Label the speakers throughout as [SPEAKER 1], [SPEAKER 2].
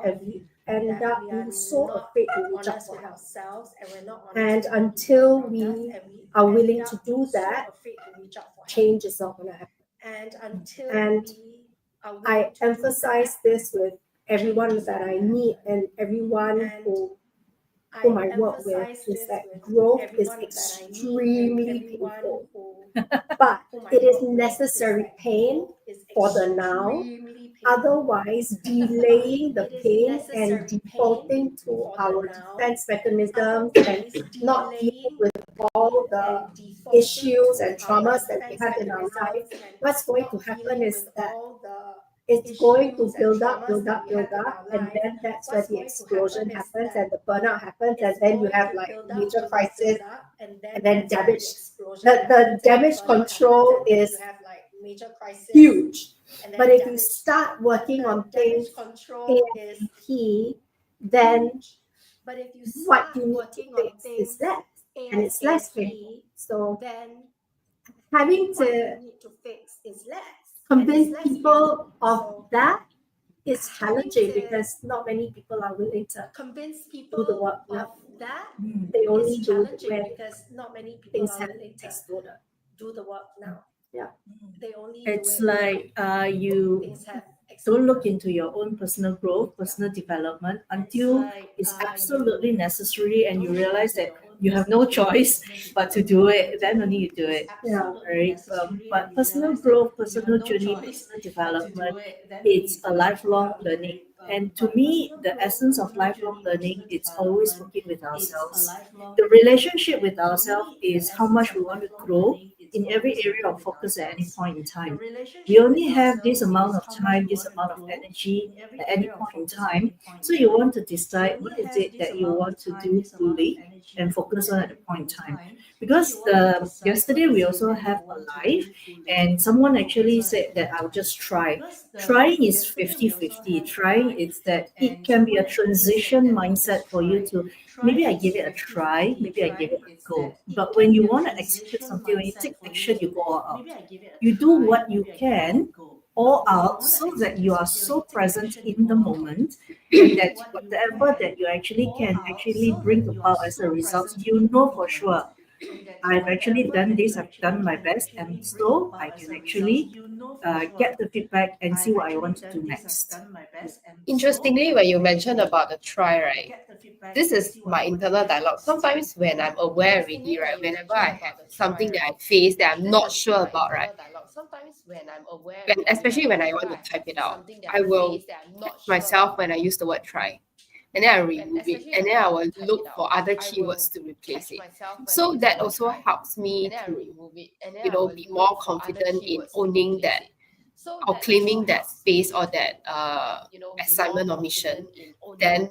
[SPEAKER 1] and we end up being so afraid to reach out for help. And until we are willing to do that, change is not going to happen. And I emphasize this with everyone that I meet and everyone whom I work with is that growth is extremely painful, but it is necessary pain for the now. Otherwise, delaying the pain and defaulting to our defense mechanisms and not dealing with all the issues and traumas that we have in our life, what's going to happen is that it's going to build up, build up, build up, and then that's where the explosion happens and the burnout happens, and then you have like major crisis, and then damage. The damage control is huge. But if you start working on things ASAP, then what you need to fix is less, and it's less painful. So having to convince people of that is challenging because not many people are willing to do the work now. They only do it when things have exploded. Yeah.
[SPEAKER 2] It's like you don't look into your own personal growth, personal development until it's absolutely necessary and you realize that you have no choice but to do it, then only you do it.
[SPEAKER 1] Yeah.
[SPEAKER 2] Right? But personal growth, personal journey, personal development, it's a lifelong learning. And to me, the essence of lifelong learning, it's always working with ourselves. The relationship with ourselves is how much we want to grow in every area of focus at any point in time. We only have this amount of time, this amount of energy at any point in time. So you want to decide what is it that you want to do fully and focus on at the point in time. Because yesterday we also have a live and someone actually said that I'll just try. Trying is 50-50. Trying is that it can be a transition mindset for you to maybe I give it a try, maybe I give it a go. But when you want to execute something, when you take action, you go all out. You do what you can all out so that you are so present in the moment and that whatever that you actually can actually bring about as a result, you know for sure. I've actually done this, I've done my best, and so I can actually get the feedback and see what I want to do next.
[SPEAKER 3] Interestingly, when you mentioned about the try, right? This is my internal dialogue. Sometimes when I'm aware already, right? Whenever I have something that I face that I'm not sure about, right? Especially when I want to type it out, I will catch myself when I use the word try. And then I remove it, and then I will look for other keywords to replace it. So that also helps me to, be more confident in owning that or claiming that space or that assignment or mission. Then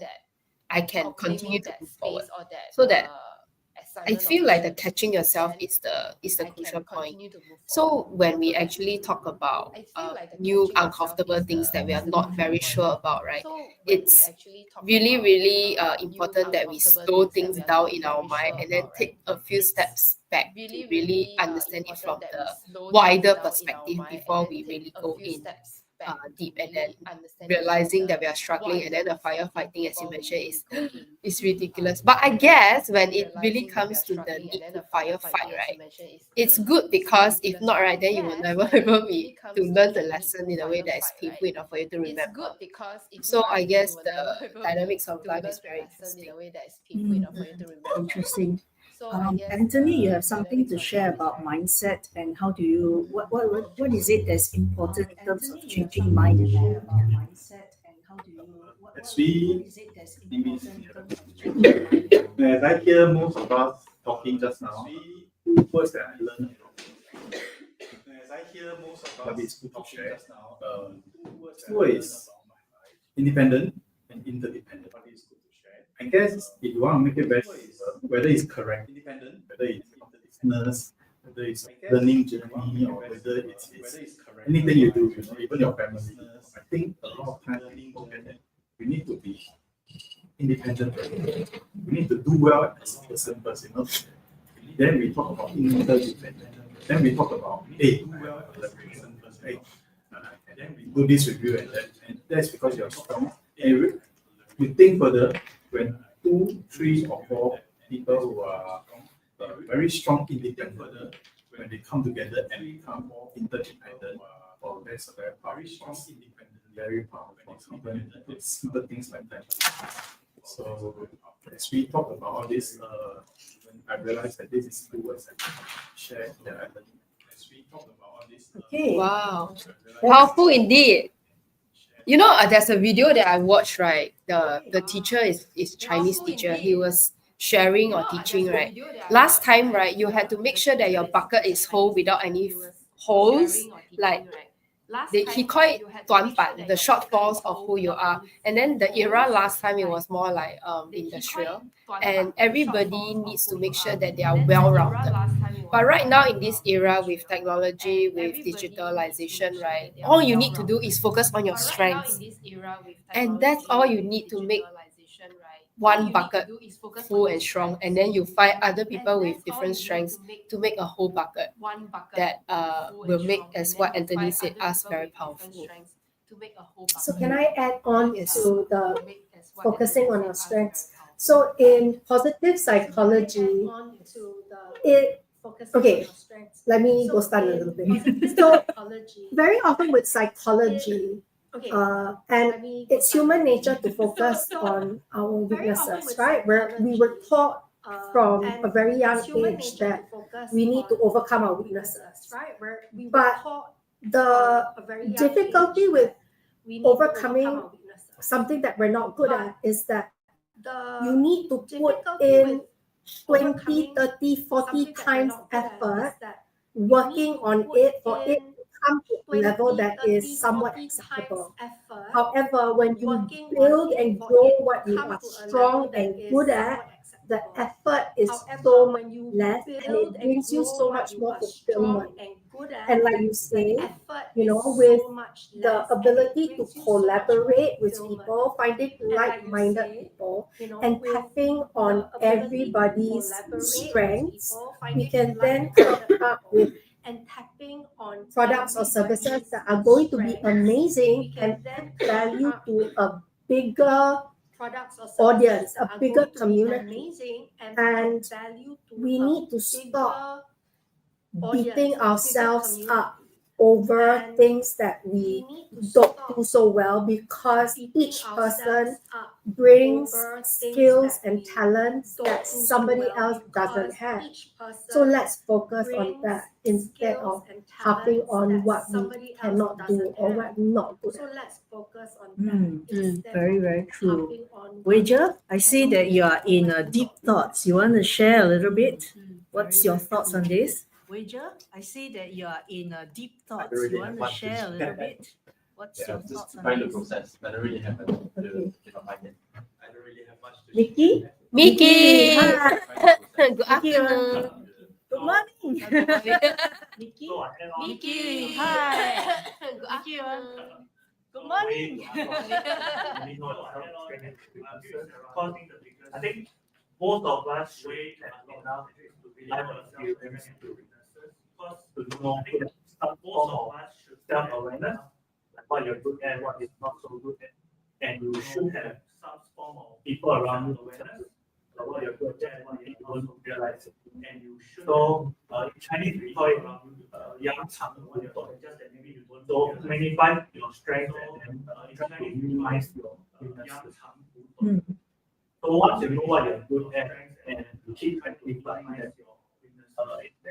[SPEAKER 3] I can continue to move forward. So that I feel like the catching yourself is the crucial point. So when we actually talk about new uncomfortable things that we are not very sure about, right? It's really, really important that we slow things down in our mind and then take a few steps back to really understand it from the wider perspective before we really go in deep and then realizing that we are struggling and then the firefighting, as you mentioned, is ridiculous. But I guess when it really comes to the need to firefight, right, it's good because if not, right, then you will never ever be to learn the lesson in a way that is painful enough for you to remember. So I guess the dynamics of life is very interesting.
[SPEAKER 2] Interesting. Anthony, you have something to share about mindset and how do you what is it that's important in terms of changing mind and
[SPEAKER 4] Actually, as I hear most of us talking just now, words that I learned. As I hear most of us talking just now, two is independent and interdependent. I guess if you want to make it very simple, whether it's correct, independent, whether it's business, whether it's learning journey, or whether it's anything you do, even your family. I think a lot of times people forget that we need to be independent. We need to do well as a person first, Then we talk about interdependent. Then we talk about, do well at collaboration first, then we do this with you and that. And that's because you're strong. And we think further when 2, 3, or 4 people who are very strong independent, when they come together and become more interdependent, or there's a very powerful, very powerful, even with simple things like that. So as we talk about all this, I realized that this is 2 words I can share that I learned. As we talk about all this,
[SPEAKER 2] Okay.
[SPEAKER 3] Wow, powerful indeed. You know, there's a video that I watched, right? The teacher is Chinese teacher. He was sharing or teaching, right? Last time, right, you had to make sure that your bucket is whole without any holes. Like he called it 短板, the shortfalls of who you are. And then the era last time, it was more like industrial. And everybody needs to make sure that they are well-rounded. But right now in this era with technology, with digitalization, right, all you need to do is focus on your strengths. And that's all you need to make one bucket full and strong. And then you find other people with different strengths to make a whole bucket that will make, as what Anthony said, us very powerful.
[SPEAKER 1] So can I add on
[SPEAKER 3] Yes.
[SPEAKER 1] to the focusing on our strengths? So in positive psychology, let me go start a little bit. So very often with psychology, and it's human nature to focus on our weaknesses, right? Where we were taught from a very young age that we need to overcome our weaknesses, but the difficulty with overcoming something that we're not good at is that you need to put in 20, 30, 40 times effort working on it for it to come to a level that is somewhat acceptable. However, when you build and grow what you are strong and good at, the effort is so much less and it brings you so much more fulfillment. And like you say, you know, with the ability to collaborate with people, finding like-minded people, and tapping on everybody's strengths, we can then come up with products or services that are going to be amazing and add value to a bigger audience, a bigger community. And we need to stop beating ourselves up over things that we don't do so well, because each person brings skills and talents that somebody else doesn't have. So let's focus on that instead of harping on what we cannot do or what we're not good at.
[SPEAKER 2] Very, very true. Wager, I see that you are in deep thoughts. You want to share a little bit? What's your thoughts on this? Wager, I see that you are in deep thoughts. You want to share a little bit? What's your thoughts on
[SPEAKER 5] trying to
[SPEAKER 2] this?
[SPEAKER 5] process. I don't really have much to mind it.
[SPEAKER 4] I don't really have much to
[SPEAKER 2] Mickey?
[SPEAKER 3] Mickey!
[SPEAKER 2] Hi.
[SPEAKER 3] Good afternoon.
[SPEAKER 2] Good morning. Mickey?
[SPEAKER 5] Mickey,
[SPEAKER 2] hi.
[SPEAKER 3] Good
[SPEAKER 2] Mickey,
[SPEAKER 3] afternoon.
[SPEAKER 2] Good morning.
[SPEAKER 5] I think most of us should have enough life experience to know some form of self-awareness, like what you're good at, what is not so good at, and you should have some form of people around you to tell you what you're good at, what you don't realize it. And you should. So in Chinese we call it yang chang wu. So magnify your strength and try to minimize your weaknesses. So once you know what you're good at and you keep amplifying that,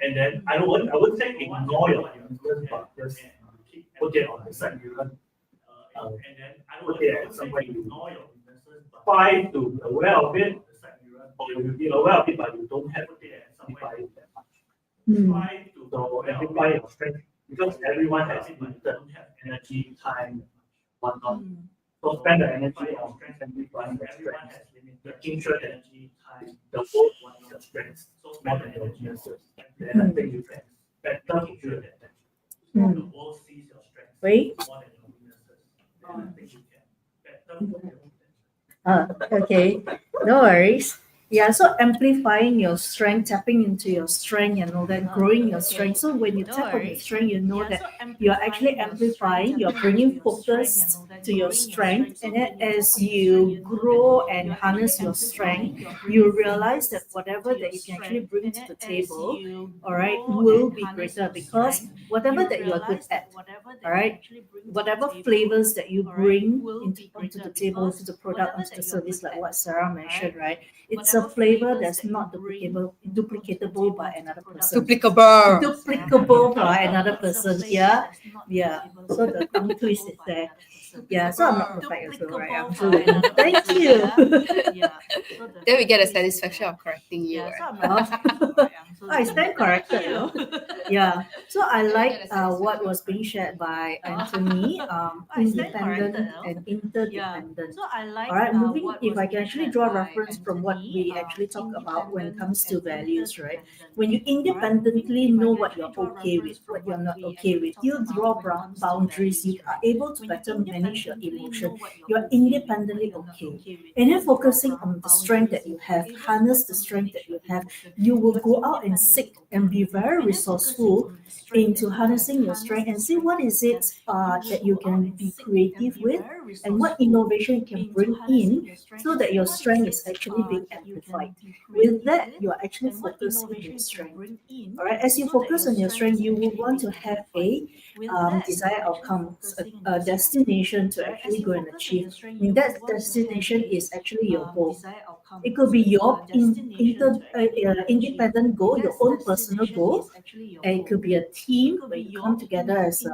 [SPEAKER 5] and then I would say ignore your weaknesses, but just put it on the side. Put it at somewhere you try to be aware of it, or you will be aware of it, but you don't have to amplify it that much. Try to amplify your strength, because everyone has limited energy, time, whatnot. So spend the energy on amplifying your strength, making sure that the world wants your strengths more than your weaknesses. Then I think you can better fulfill that. The world sees your strengths
[SPEAKER 2] Wait.
[SPEAKER 5] more than your weaknesses. Then I think you can better fulfill that.
[SPEAKER 2] Okay, no worries. Yeah, so amplifying your strength, tapping into your strength and all that, growing your strength. So when you tap on your strength, you know that you're actually amplifying, you're bringing focus to your strength, and then as you grow and harness your strength, you realize that whatever that you can actually bring to the table, all right, will be greater, because whatever that you are good at, all right, whatever flavors that you bring onto the table, to the product, onto the service, like what Sarah mentioned, right? It's a flavor that's not duplicatable by another person. Duplicable by another person. Yeah. Yeah. So the tongue twist is there. Yeah. So I'm not perfect as well, right? I'm still learning. Thank you.
[SPEAKER 3] Then we get the satisfaction of correcting you.
[SPEAKER 2] I stand corrected, you know? Yeah. So I like what was being shared by Anthony, independent and interdependent. All right, moving, if I can actually draw reference from what we actually talk about when it comes to values, right? When you independently know what you're okay with, what you're not okay with, you draw boundaries, you are able to better manage your emotion, you're independently okay. And then focusing on the strength that you have, harness the strength that you have, you will go out and seek and be very resourceful into harnessing your strength and see what is it that you can be creative with and what innovation you can bring in so that your strength is actually being amplified. With that, you are actually focusing on your strength. All right, as you focus on your strength, you will want to have a desired outcome, a destination to actually go and achieve. And that destination is actually your goal. It could be your independent goal, your own personal goal, and it could be a team where you come together as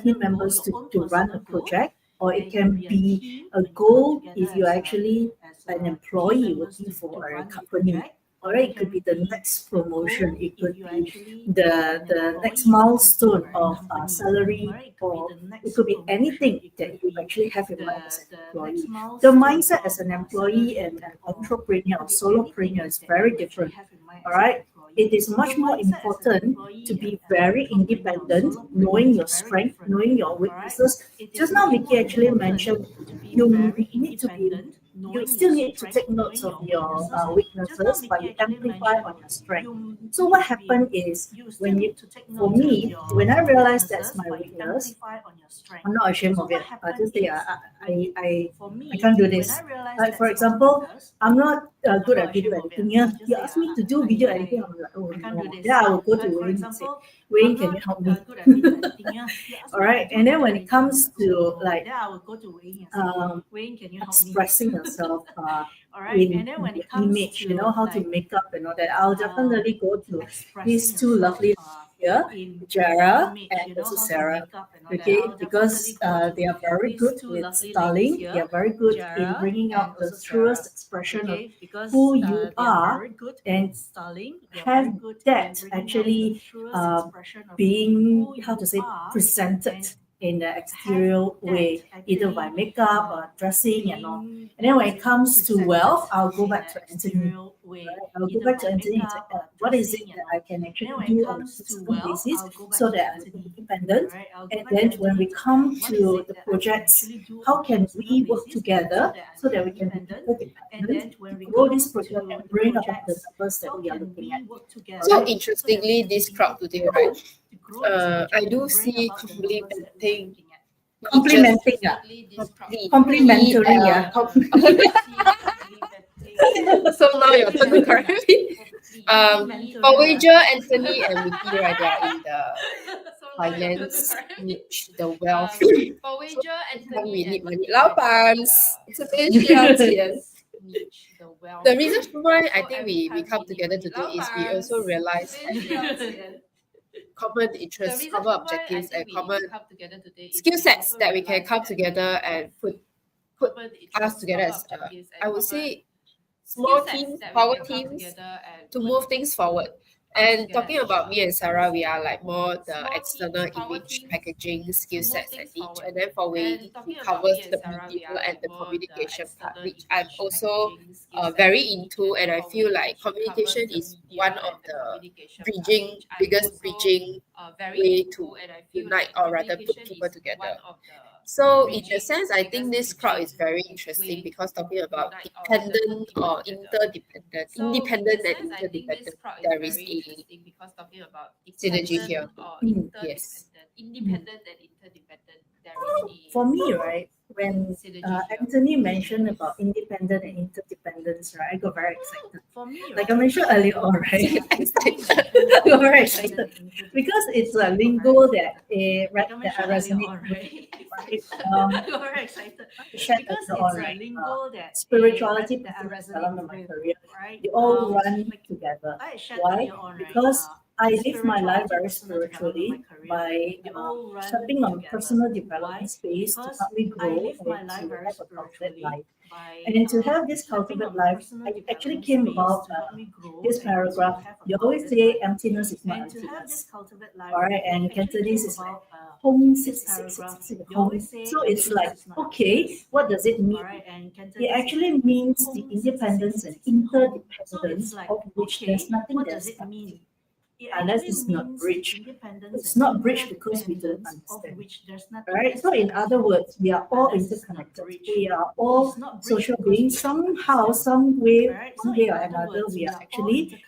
[SPEAKER 2] team members to run a project, or it can be a goal if you're actually an employee working for a company. Or it could be the next promotion, it could be the next milestone of salary, or it could be anything that you actually have in mind as an employee. The mindset as an employee and an entrepreneur or solopreneur is very different. All right. It is much more important to be very independent, knowing your strength, knowing your weaknesses. Just now, Vicky actually mentioned you need to be, you still need to take notes of your weaknesses, but you amplify on your strength. So what happened is, for me, when I realized that's my weakness, I'm not ashamed of it. I just say I can't do this. Like for example, I'm not good at video editing. Yeah, you ask me to do video editing, I'm like, oh no. Yeah, I will go to Wayne and say, Wayne, can you help me? All right. And then when it comes to like expressing yourself in your image, you know, how to make up and all that, I'll definitely go to these two lovely here, Jara and also Sarah. Okay, because they are very good with styling. They are very good in bringing out the truest expression of who you are, and have that actually being, how to say, presented in the exterior way, either by makeup or dressing and all. And then when it comes to wealth, I'll go back to Anthony. Right? I'll go back to Anthony and say, what is it that I can actually do on a consistent basis so that I'm independent? And then when we come to the projects, how can we work together so that we can be interdependent, grow this project and bring about the numbers that we are looking at?
[SPEAKER 3] So interestingly, this crowd today, right? I do see complementary, So now your turn to correct me. For Wager, Anthony, and Vicky, right, they are in the finance niche, the wealth. For Wager, Anthony, we need money. 老板，这边需要钱。The reason why I think we come together today is we also realize common interests, common objectives, and common skill sets that we can come together and put us together as, I would say, small teams, power teams to move things forward. And talking about me and Sarah, we are like more the external image packaging skill sets at each. And then for Wayne, he covers the media and the communication part, which I'm also very into. And I feel like communication is one of the biggest bridging way to unite or rather put people together. So in a sense, I think this crowd is very interesting because talking about dependent or interdependent, independent and interdependent, there is a synergy here. Yes. Independent and interdependent,
[SPEAKER 2] For me, right, when Anthony mentioned about independent and interdependence, right, I got very excited. Like I mentioned earlier on, right, I got very excited because it's a lingo that that I resonate with. Right? I shared earlier on, right? Spirituality, personal development, my career, they all run together. Why? Because I live my life very spiritually by stepping on personal development space to help me grow and to have a cultivate life. And to have this cultivate life, I actually came about this paragraph. You always say emptiness is not emptiness. All right, and Cantonese is like home, home. So it's like, okay, what does it mean? It actually means the independence and interdependence of which there's nothing that's empty unless it's not bridged. It's not bridged because we don't understand. Right? So in other words, we are all interconnected. We are all social beings. Somehow, some way, one way or another, we are actually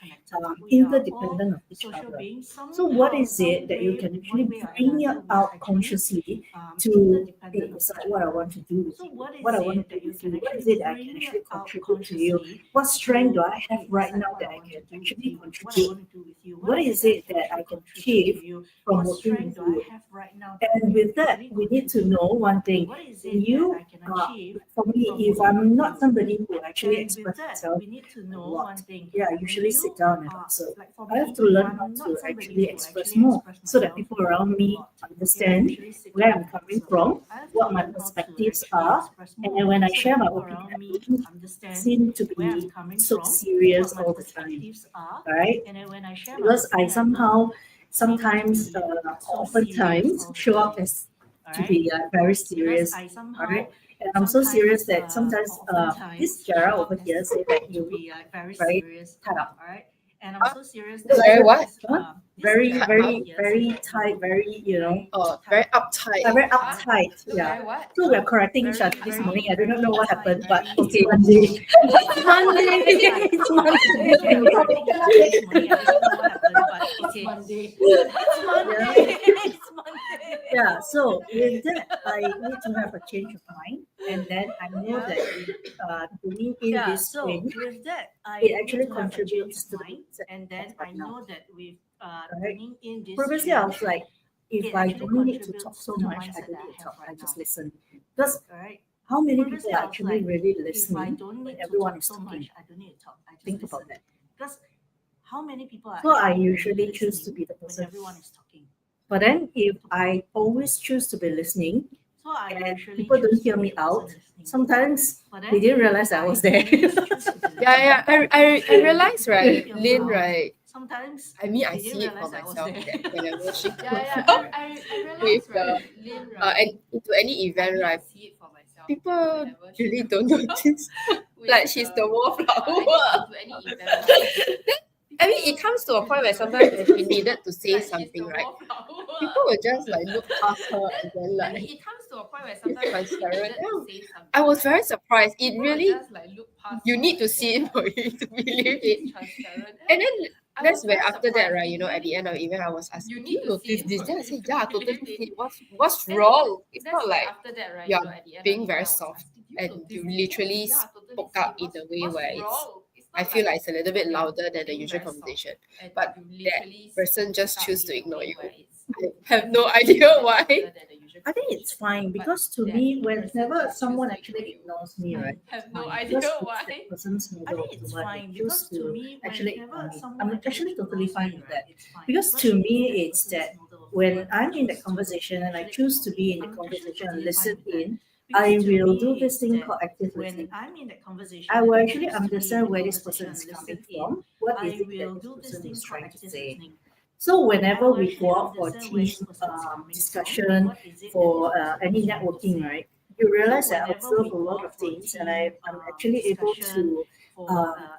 [SPEAKER 2] interdependent of each other. So what is it that you can actually bring it out consciously to decide what I want to do with you, what I want to do with you, what is it that I can actually contribute to you, what strength do I have right now that I can actually contribute, what is it that I can achieve from working with you. And with that, we need to know one thing. You are, for me, if I'm not somebody who actually expresses myself a lot, yeah, I usually sit down and observe. I have to learn how to actually express more so that people around me understand where I'm coming from, what my perspectives are, and then when I share my opinion, I don't seem to be so serious all the time, right? Because I somehow, sometimes, oftentimes show up as to be very serious, all right? And I'm so serious that sometimes this Gerald over here say that you look very tied up.
[SPEAKER 1] And I'm so serious.
[SPEAKER 3] Very what?
[SPEAKER 2] Very, very tight, very,
[SPEAKER 3] very uptight.
[SPEAKER 2] very uptight. Yeah.
[SPEAKER 1] What?
[SPEAKER 2] So we're correcting each other this morning. I do not know what happened, but okay.
[SPEAKER 3] Monday.
[SPEAKER 2] It's Monday. It's Monday. Yeah, so with that, I need to have a change of mind, and then I know that bringing in this change, it actually contributes to the and then I know that with bringing in this. Previously, I was like, if I don't need to talk so much, I don't need to talk. I just listen. Because how many people are actually really listening when everyone is talking? Think about that. Because how many people are? So I usually choose to be the person. Everyone is talking. But then, if I always choose to be listening, and people don't hear me out, sometimes they didn't realize I was there.
[SPEAKER 3] Yeah. I realized, right, Lynn, right? Sometimes I mean I see it for myself that whenever she with the and into any event, right? People really don't notice. Like she's the wallflower. I mean, it comes to a point where sometimes if we needed to say something, right? People will just like look past her and then like it comes to a point where sometimes transparent. I was very surprised. It really you need to see it for you to believe it. And then that's where after that, right? At the end of the event, I was asking, "Do you notice this?" Then I said, "Yeah, totally see. What's wrong?" It's not like you're being very soft and you literally spoke out in a way where I feel like it's a little bit louder than the usual conversation. But that person just choose to ignore you. I have no idea why.
[SPEAKER 2] I think it's fine because to me, whenever someone actually ignores me, right?
[SPEAKER 3] I have no idea why.
[SPEAKER 2] That person's model of the one choose to actually ignore me. I'm actually totally fine with that. Because to me, it's that when I'm in that conversation and I choose to be in the conversation and listen in, I will do this thing called active listening. I will actually understand where this person is coming from, what is it that this person is trying to say. So whenever we go out for team discussion, for any networking, right, you realize that I observe a lot of things and I'm actually able to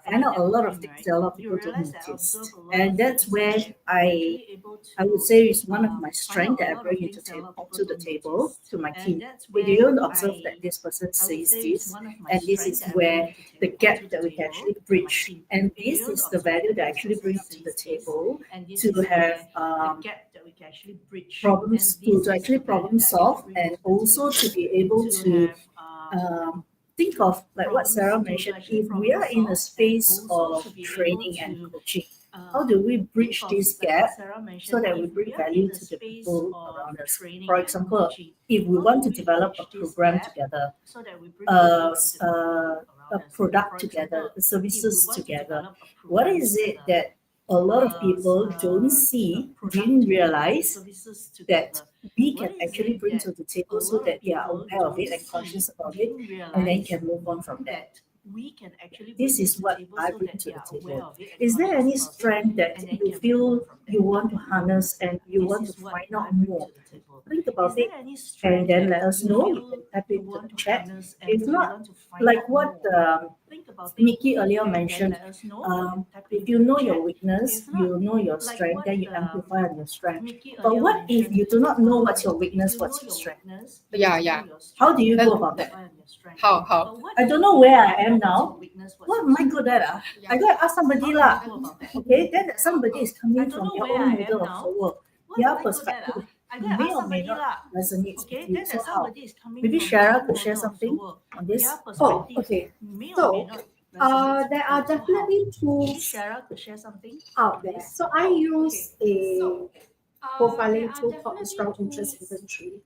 [SPEAKER 2] find out a lot of things that a lot of people don't notice. And that's where I would say is one of my strengths that I bring to the table to my team. If you don't observe that this person says this, and this is where the gap that we can actually bridge. And this is the value that I actually bring to the table to have we can actually bridge problems to actually problem solve, and also to be able to think of like what Sarah mentioned. If we are in a space of training and coaching, how do we bridge this gap so that we bring value to the people around us? For example, if we want to develop a program together, a product together, the services together, what is it that a lot of people don't see, didn't realize that we can actually bring to the table so that they are aware of it and conscious about it, and then can move on from that? This is what I bring to the table. Is there any strength that you feel you want to harness and you want to find out more? Think about it and then let us know. You can type it into the chat. If not, like what Mickey earlier mentioned, if you know your weakness, you know your strength, then you amplify on your strength. But what if you do not know what's your weakness, what's your strength?
[SPEAKER 3] Yeah.
[SPEAKER 2] How do you go about that?
[SPEAKER 3] How?
[SPEAKER 2] I don't know where I am now. What am I good at? I got to ask somebody lah. Okay, then that somebody is coming from their own middle of the world. Their perspective may or may not resonate with you. So how? Maybe Shara could share something on this.
[SPEAKER 1] Oh, okay. So, there are definitely tools
[SPEAKER 2] Shara could share something
[SPEAKER 1] out there. So I use a profiling tool called the Strong Interest Inventory.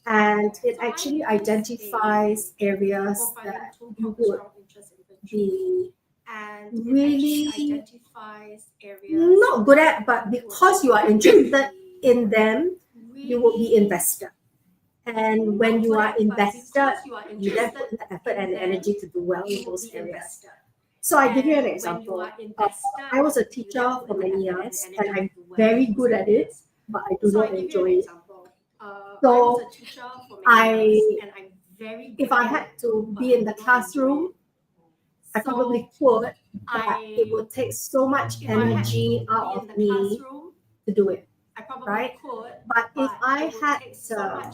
[SPEAKER 1] And it actually identifies areas that you would be really not good at, but because you are interested in them, you will be invested. And when you are invested, you then put the effort and the energy to do well in those areas. So I give you an example. I was a teacher for many years, and I'm very good at it, but I do not enjoy it. So if I had to be in the classroom, I probably could, but it would take so much energy out of me to do it, right? But if I had to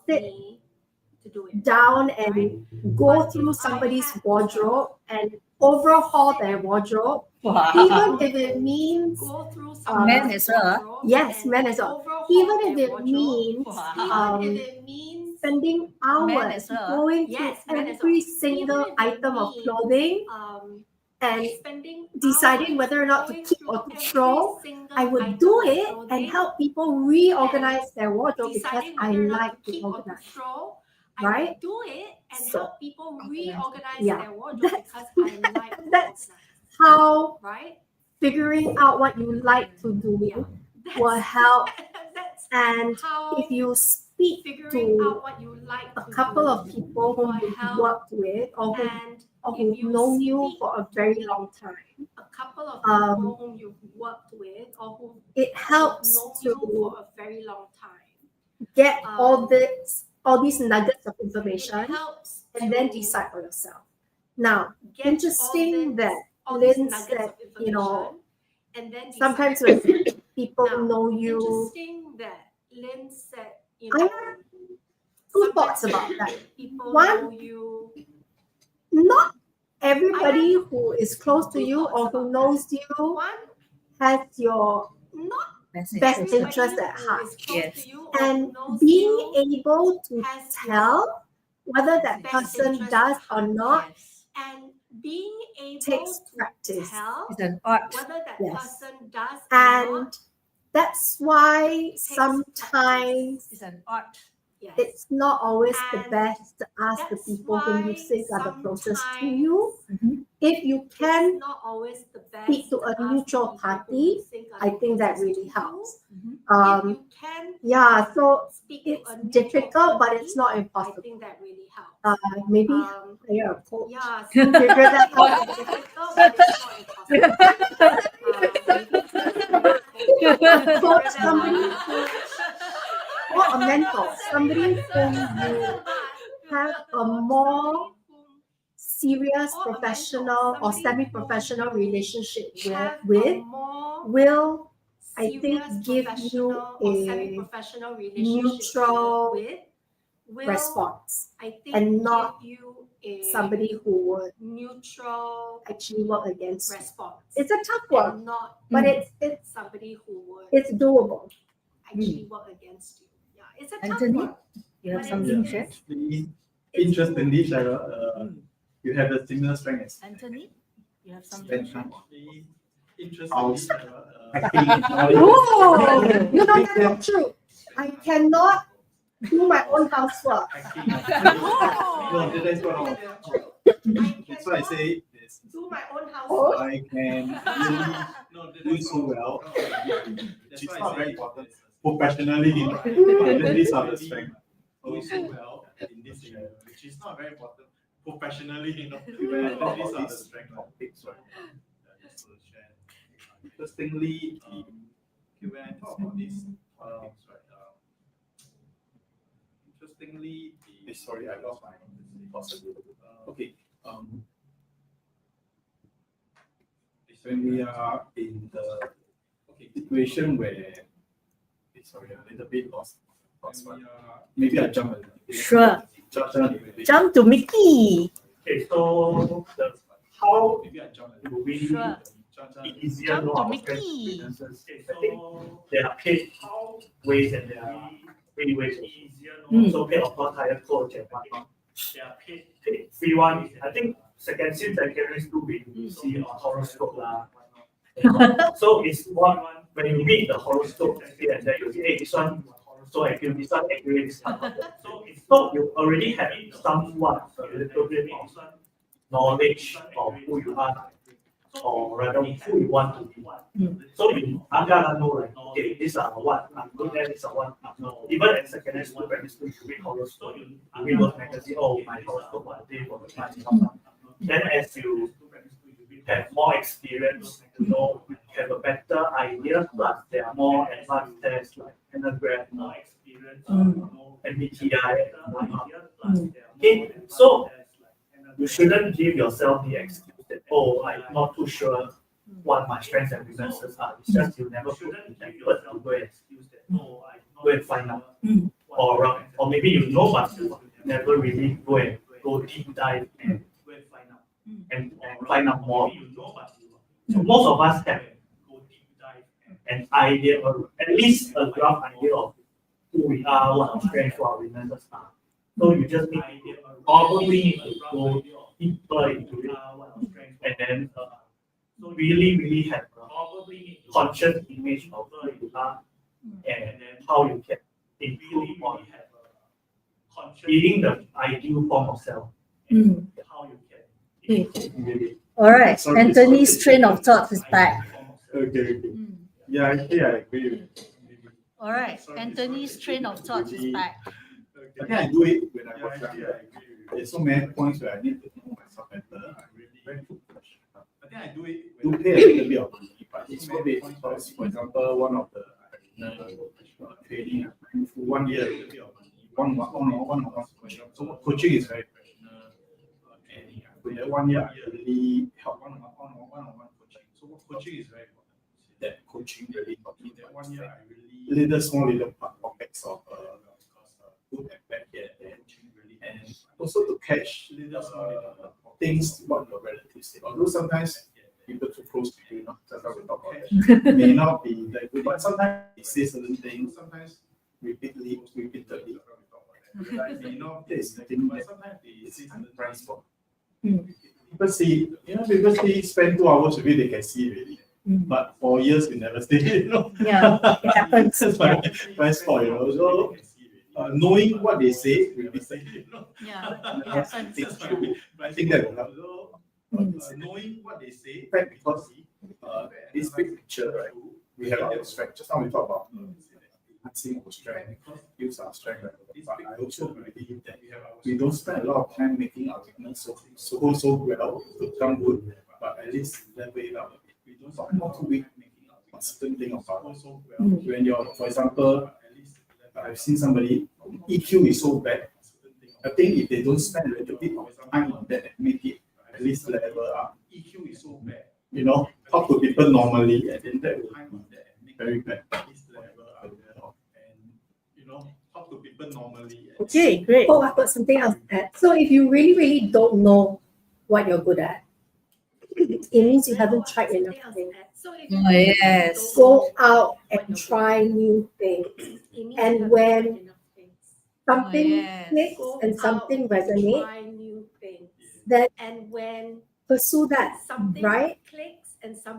[SPEAKER 1] sit down and go through somebody's wardrobe and overhaul their wardrobe, even if it means
[SPEAKER 2] men as well.
[SPEAKER 1] Yes, men as well. Even if it means spending hours going through every single item of clothing and deciding whether or not to keep or to throw, I would do it and help people reorganize their wardrobe because I like to organize. Right? So, yeah, that's how figuring out what you like to do will help. And if you speak to a couple of people whom you've worked with or who've known you for a very long time, it helps to get all these nuggets of information and then decide for yourself. Now, interesting that Lynn said, sometimes when people know you, I have two thoughts about that. One, not everybody who is close to you or who knows you has your best interest at heart.
[SPEAKER 2] Yes.
[SPEAKER 1] And being able to tell whether that person does or not takes practice.
[SPEAKER 2] It's an art.
[SPEAKER 1] Yes. And that's why sometimes
[SPEAKER 2] It's an art.
[SPEAKER 1] it's not always the best to ask the people whom you think are the closest to you. If you can speak to a neutral party, I think that really helps. Yeah, so it's difficult, but it's not impossible. Maybe hire a coach. Figure that out. Coach, somebody or a mentor, somebody whom you have a more serious professional or semi-professional relationship with will, I think, give you a neutral response
[SPEAKER 6] and
[SPEAKER 1] not
[SPEAKER 6] somebody
[SPEAKER 1] somebody who would
[SPEAKER 6] neutral
[SPEAKER 1] actually work against you.
[SPEAKER 6] response.
[SPEAKER 1] It's a tough one,
[SPEAKER 6] And not
[SPEAKER 1] but
[SPEAKER 2] Mm.
[SPEAKER 1] it's
[SPEAKER 6] somebody who would
[SPEAKER 1] it's doable.
[SPEAKER 6] actually work against you. Yeah, it's a tough
[SPEAKER 2] Anthony?
[SPEAKER 6] one.
[SPEAKER 2] You have
[SPEAKER 6] But
[SPEAKER 2] something to
[SPEAKER 4] Yeah.
[SPEAKER 2] share?
[SPEAKER 4] Interestingly, Cheryl, you have a similar strength as
[SPEAKER 2] Anthony? You have something to share?
[SPEAKER 4] Interestingly,
[SPEAKER 1] Oh, you know that's not true. I cannot do my own housework.
[SPEAKER 4] No, that's what I That's why I say this.
[SPEAKER 6] Do my own
[SPEAKER 1] Oh.
[SPEAKER 4] I can really do so well. Which is not very important. Professionally, these are the strengths. Do so well in this area, which is not very important. Professionally, these are the strengths. Topics, right? Just to share. Interestingly, when I talk about these topics, right? Interestingly, sorry, I lost my possibility. Okay. When we are in the situation where, sorry, a little bit lost. Maybe I jump a little bit.
[SPEAKER 2] Sure.
[SPEAKER 4] Jump a little bit.
[SPEAKER 2] Jump to Mickey.
[SPEAKER 5] Okay, so how
[SPEAKER 4] Maybe I jump a
[SPEAKER 5] do
[SPEAKER 4] little
[SPEAKER 5] we
[SPEAKER 2] Sure.
[SPEAKER 5] easier
[SPEAKER 2] Jump
[SPEAKER 5] know
[SPEAKER 2] to
[SPEAKER 5] our
[SPEAKER 2] Mickey.
[SPEAKER 5] strengths and weaknesses? I think there are paid ways and there are free ways. So paid of course higher coach and whatnot. There are paid free one. I think secondary school we see a horoscope lah. So it's one when you read the horoscope here and there you say, hey, this one so accurate, this one accurate, this one not. So you already have somewhat a little bit of knowledge of who you are, or rather who you want to be. So you gotta know like, okay, these are what I'm good at, these are what I'm not. Even in secondary school, primary school, you read horoscope, you read those magazines, oh my horoscope, what day for the month. Then as you have more experience, you know, have a better idea, plus there are more advanced tests like Enneagram, MBTI, and whatnot. Okay, so you shouldn't give yourself the excuse that, oh, I'm not too sure what my strengths and weaknesses are. It's just you never put the effort to go and find out. Or maybe you know, but you never really go deep dive and find out more. So most of us have an idea, or at least a rough idea of who we are, what our strengths, what our weaknesses are. So you just need to probably go deeper into it, and then really have a conscious image of who you are and how you can improve on being the ideal form of self.
[SPEAKER 2] Mm.
[SPEAKER 5] How you can
[SPEAKER 4] Really.
[SPEAKER 2] All right.
[SPEAKER 4] Sorry,
[SPEAKER 2] Anthony's
[SPEAKER 4] sorry.
[SPEAKER 2] train of thought is back.
[SPEAKER 4] Okay. Yeah, actually, I agree with you.
[SPEAKER 2] All right. Anthony's train of thought is back.
[SPEAKER 4] I think I do it when I was younger. There's so many points where I need to know myself better. I really very good question. I think I do it. Do pay a little bit of money, but it's so big. For example, one of the training, 1 year, one question. So coaching is very professional. And with that 1 year, I really help one-on-one coaching. So coaching is very important. That coaching really taught me that 1 year, I really little pockets of good and bad here and also to catch things what your relatives say. Although sometimes people too close to you, that's how we talk about that. May not be that good, but sometimes they say certain things, sometimes repeatedly. May not taste the thing that sometimes they say certain price for. People see, spend 2 hours with it, they can see really. But for years we never stay,
[SPEAKER 2] Yeah, it happens.
[SPEAKER 4] That's my sport, So knowing what they say will be safe.
[SPEAKER 2] Yeah, it happens.
[SPEAKER 4] I think that will help. Knowing what they say, in fact, because this big picture, right? We have our strength. Just now we talk about enhancing our strength, use our strength. But I also believe that we don't spend a lot of time making our weakness so well to become good, but at least level it up. We don't talk more too weak on certain thing about when you're, for example, I've seen somebody EQ is so bad. I think if they don't spend a little bit of time on that and make it at least level up. EQ is so bad. Talk to people normally, and then that will be very bad. And talk to people normally.
[SPEAKER 2] Okay, great.
[SPEAKER 1] Oh, I've got something else to add. So if you really, really don't know what you're good at, it means you haven't tried enough things.
[SPEAKER 2] Oh, yes.
[SPEAKER 1] Go out and try new things. And when something
[SPEAKER 2] yes.
[SPEAKER 1] clicks and something resonates, then pursue that, right?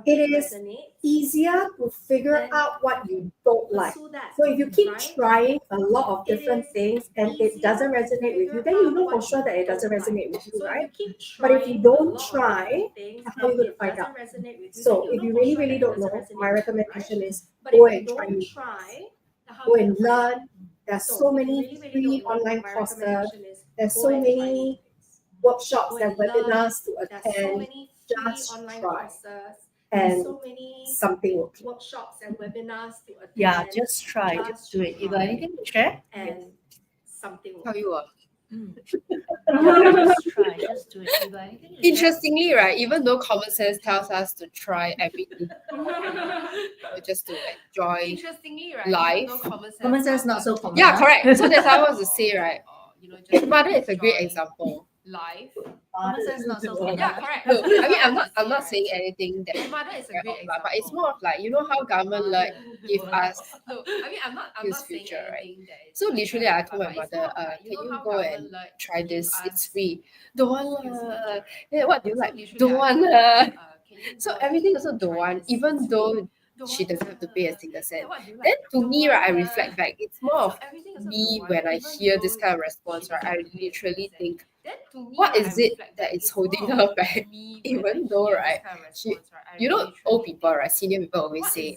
[SPEAKER 1] It is easier to figure out what you don't like. So if you keep trying a lot of different things and it doesn't resonate with you, then you know for sure that it doesn't resonate with you, right? But if you don't try, how are you going to find out? So if you really, really don't know, my recommendation is go and try new things. Go and learn. There's so many free online courses. There's so many workshops and webinars to attend. Just try. And something will click.
[SPEAKER 2] Yeah, just try. Just do it. You got anything to share?
[SPEAKER 3] Tell you what.
[SPEAKER 2] Just try. Just do it. You got anything to share?
[SPEAKER 3] Interestingly, right, even though common sense tells us to try everything, just to enjoy life.
[SPEAKER 2] Common sense not so common.
[SPEAKER 3] Yeah,
[SPEAKER 2] huh?
[SPEAKER 3] correct. So that's what I was to say, right? Your mother is a great example.
[SPEAKER 2] Common sense not so common.
[SPEAKER 3] Yeah, correct. Look, I mean, I'm not saying anything that but it's more of like, you know how government like give us skills future, right? So literally, I told my mother, can you go and try this? It's free. Don't want lah. Yeah, what do you like? Don't want lah. So everything also don't want, even though she doesn't have to pay a single cent. Then to me, right, I reflect back. It's more of me when I hear this kind of response, right? I literally think, what is it that is holding her back? Even though, right, you know, old people, right, senior people always say,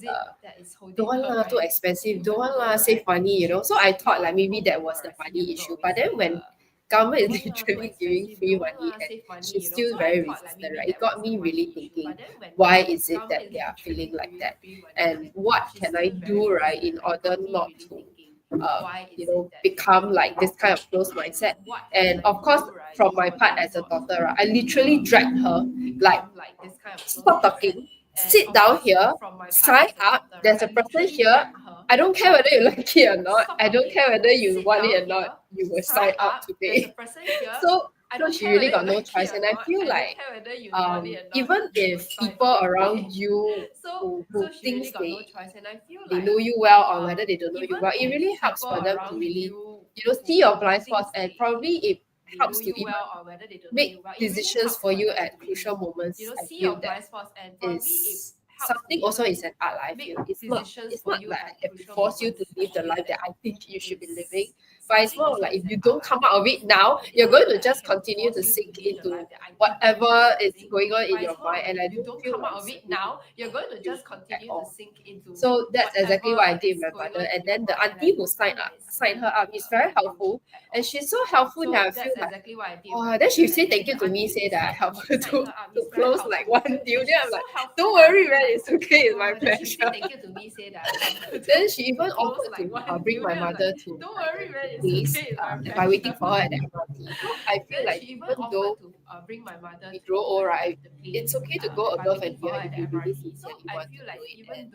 [SPEAKER 3] don't want lah, too expensive, don't want lah, save money, you know. So I thought like maybe that was the money issue. But then when government is literally giving free money and she's still very resistant, right? It got me really thinking, why is it that they are feeling like that? And what can I do, right, in order not to become like this kind of closed mindset? And of course, from my part as a daughter, right, I literally dragged her, like, stop talking, sit down here, sign up, there's a person here, I don't care whether you like it or not, I don't care whether you want it or not, you will sign up today. So she really got no choice. And I feel like even if people around you who thinks they know you well or whether they don't know you well, it really helps for them to really, see your blind spots, and probably it helps to even make decisions for you at crucial moments. I feel that is something also is an art life. It's not like I can force you to live the life that I think you should be living. But it's more like if you don't come out of it now, you're going to just continue to sink into whatever is going on in your mind. And I don't feel like now you're going to just continue to sink into. So that's exactly what I did with my mother. And then the auntie who signed her up is very helpful. And she's so helpful that I feel like, then she said thank you to me, say that I helped her to close like one deal. Then I'm like, don't worry, man, it's okay, it's my pleasure. Then she even offered to bring my mother to place by waiting for her at the MRT. I feel like even though we grow old, right, it's okay to go above and beyond if you really sincerely want to do it. And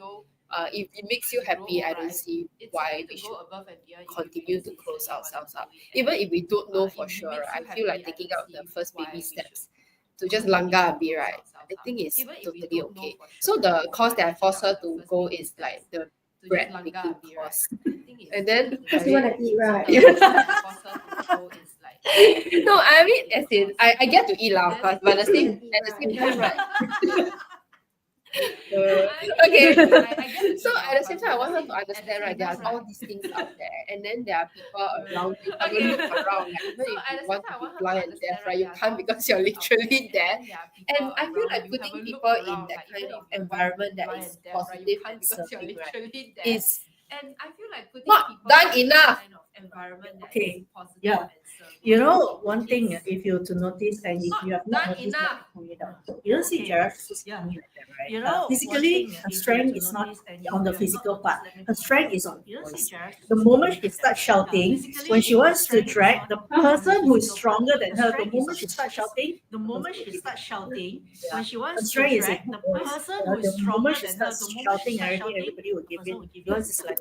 [SPEAKER 3] if it makes you happy, I don't see why we should continue to close ourselves up. Even if we don't know for sure, right, I feel like taking out the first baby steps to just langgar a bit, right, I think it's totally okay. So the course that I forced her to go is like the bread making course. And then
[SPEAKER 1] Because you want to eat, right?
[SPEAKER 3] no, I mean, as in, I get to eat lah, of course, but at the same time, right? Okay. So at the same time, I want her to understand, right, there are all these things out there, and then there are people around you. I mean, look around, like, even if you want to be blind and deaf, right, you can't because you're literally there. And I feel like putting people in that kind of environment that is positive and serving, right, is not done enough.
[SPEAKER 2] Okay, yeah. You know, one thing, if you to notice, and if you have not noticed, point it out. You don't see Gerard like that, right? Physically, her strength is not on the physical part. Her strength is on voice. The moment she starts shouting, when she wants to drag, the person who is stronger than her, the moment she starts shouting,
[SPEAKER 6] when she wants
[SPEAKER 2] her
[SPEAKER 6] to
[SPEAKER 2] strength is
[SPEAKER 6] drag
[SPEAKER 2] in
[SPEAKER 6] the
[SPEAKER 2] her voice.
[SPEAKER 6] person who is
[SPEAKER 2] The moment
[SPEAKER 6] stronger
[SPEAKER 2] she
[SPEAKER 6] than her,
[SPEAKER 2] starts shouting, everybody will give in. Yours is like